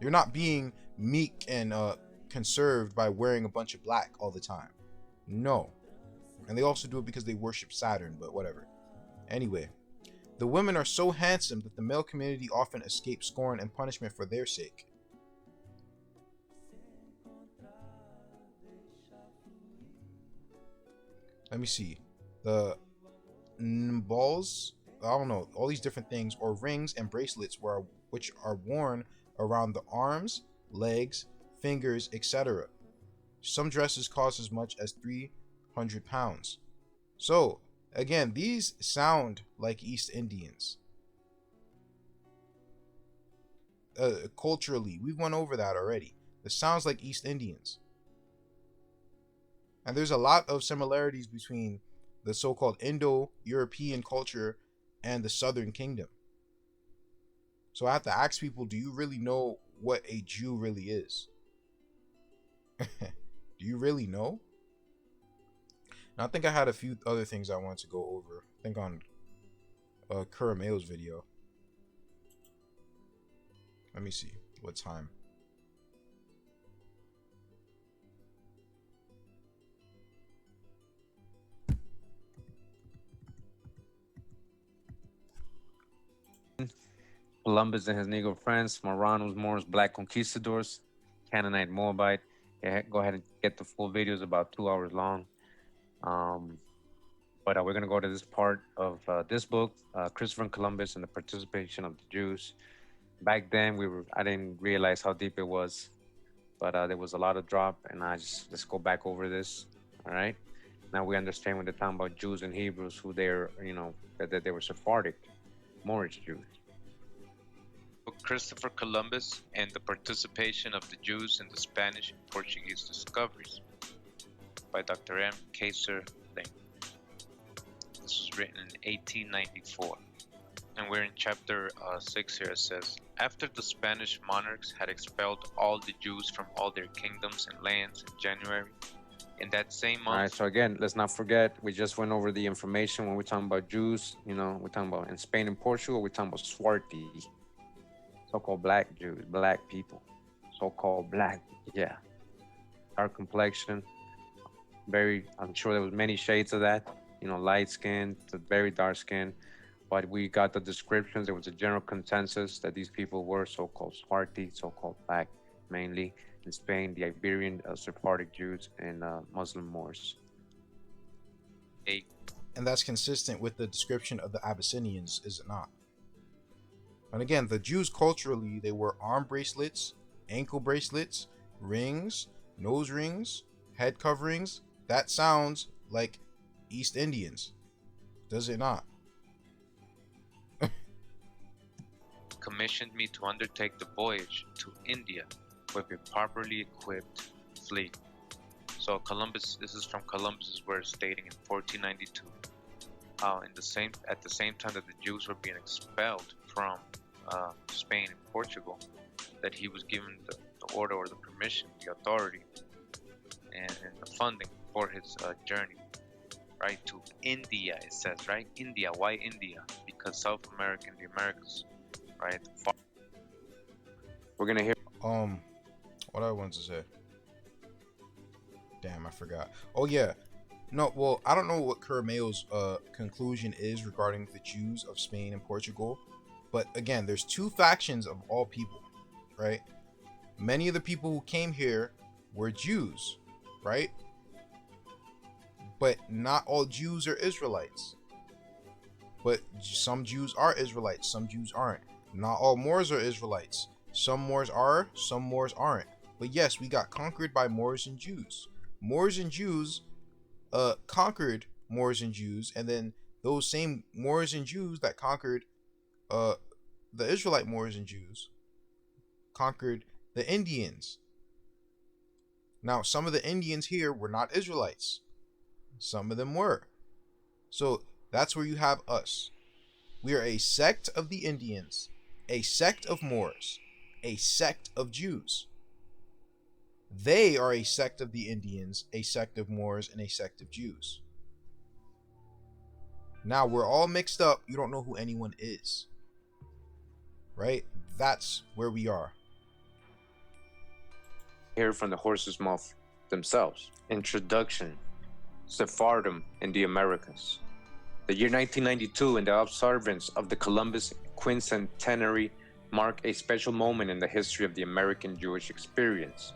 You're not being meek and conserved by wearing a bunch of black all the time. No. And they also do it because they worship Saturn, but whatever. Anyway, the women are so handsome that the male community often escapes scorn and punishment for their sake. Let me see. The balls, I don't know, all these different things, or rings and bracelets which are worn around the arms, legs, fingers, etc. Some dresses cost as much as 300 pounds. So, again, these sound like East Indians. Culturally, we went over that already. It sounds like East Indians. And there's a lot of similarities between the so-called Indo-European culture and the Southern Kingdom. So I have to ask people, do you really know what a Jew really is? Do you really know? And I think I had a few other things I wanted to go over. I think on Kuramayo's video. Let me see. What time? Columbus and his Negro friends, Marranos, Moors, Black Conquistadors, Canaanite, Moabite. Yeah, go ahead and get the full videos, about 2 hours long. But we're going to go to this part of this book, Christopher Columbus and the Participation of the Jews. Back then, I didn't realize how deep it was, but there was a lot of drop, and let's go back over this. All right. Now we understand when they're talking about Jews and Hebrews, who they're, that they were Sephardic, Moorish Jews. Christopher Columbus and the Participation of the Jews in the Spanish and Portuguese Discoveries by Dr. M. Kaiser Lane. This was written in 1894. And we're in chapter 6 here. It says, after the Spanish monarchs had expelled all the Jews from all their kingdoms and lands in January, in that same month... All right, so again, let's not forget, we just went over the information when we're talking about Jews. We're talking about in Spain and Portugal, we're talking about Swarty, so-called black Jews, black people, so-called black, yeah. Dark complexion, I'm sure there was many shades of that, light skin to very dark skin. But we got the descriptions. There was a general consensus that these people were so-called Swarty, so-called black, mainly in Spain, the Iberian Sephardic Jews, and Muslim Moors. And that's consistent with the description of the Abyssinians, is it not? And again, the Jews culturally, they wore arm bracelets, ankle bracelets, rings, nose rings, head coverings, that sounds like East Indians, does it not? Commissioned me to undertake the voyage to India with a properly equipped fleet. So Columbus, this is from Columbus's words, stating in 1492, how at the same time that the Jews were being expelled from Spain and Portugal, that he was given the order or the permission, the authority, and the funding for his journey, right, to India. It says, right, India. Why India? Because South America and the Americas, right? We're gonna hear. What I wanted to say. Damn, I forgot. Oh yeah. No, well, I don't know what Curamayo's conclusion is regarding the Jews of Spain and Portugal, but again, there's two factions of all people, right? Many of the people who came here were Jews, right? But not all Jews are Israelites. But some Jews are Israelites, some Jews aren't. Not all Moors are Israelites. Some Moors are, some Moors aren't. But yes, we got conquered by Moors and Jews. Moors and Jews conquered Moors and Jews, and then those same Moors and Jews that conquered the Israelite Moors and Jews conquered the Indians. Now, some of the Indians here were not Israelites. Some of them were. So that's where you have us. We are a sect of the Indians, a sect of Moors, a sect of Jews. They are a sect of the Indians, a sect of Moors, and a sect of Jews. Now we're all mixed up. You don't know who anyone is. Right? That's where we are. Hear from the horse's mouth themselves. Introduction. Sephardim in the Americas. The year 1992 and the observance of the Columbus quincentenary mark a special moment in the history of the American Jewish experience.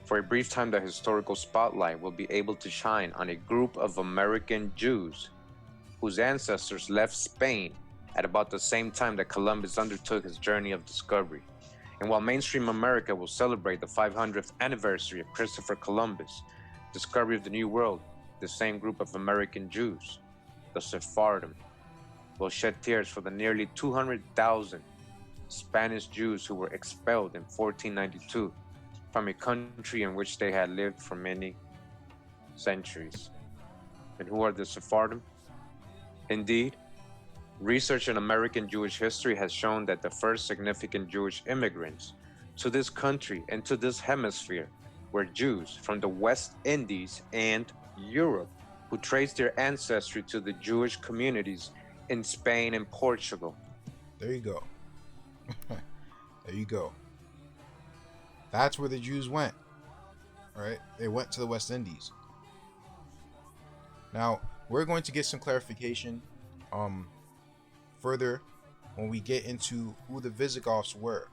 For a brief time, the historical spotlight will be able to shine on a group of American Jews whose ancestors left Spain at about the same time that Columbus undertook his journey of discovery. And while mainstream America will celebrate the 500th anniversary of Christopher Columbus' discovery of the New World, the same group of American Jews, the Sephardim, will shed tears for the nearly 200,000 Spanish Jews who were expelled in 1492 from a country in which they had lived for many centuries. And who are the Sephardim? Indeed, research in American Jewish history has shown that the first significant Jewish immigrants to this country and to this hemisphere were Jews from the West Indies and Europe, who traced their ancestry to the Jewish communities in Spain and Portugal. There you go. There you go. That's where the Jews went. Right? They went to the West Indies. Now, we're going to get some clarification further when we get into who the Visigoths were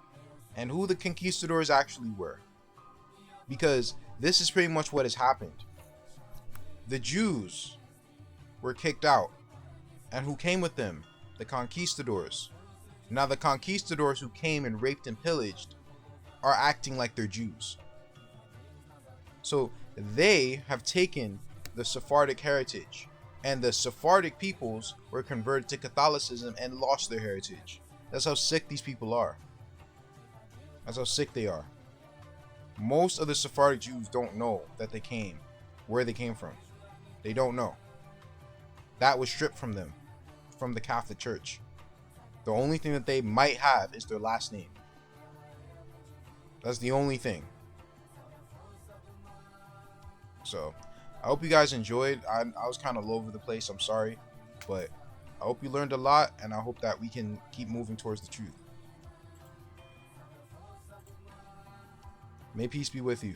and who the conquistadors actually were. Because this is pretty much what has happened. The Jews were kicked out. And who came with them? The conquistadors. Now the conquistadors who came and raped and pillaged are acting like they're Jews. So they have taken the Sephardic heritage, and the Sephardic peoples were converted to Catholicism and lost their heritage. That's how sick these people are. That's how sick they are. Most of the Sephardic Jews don't know that they came, where they came from. They don't know. That was stripped from them, from the Catholic Church. The only thing that they might have is their last name. That's the only thing. So, I hope you guys enjoyed. I was kind of all over the place. I'm sorry. But I hope you learned a lot, and I hope that we can keep moving towards the truth. May peace be with you.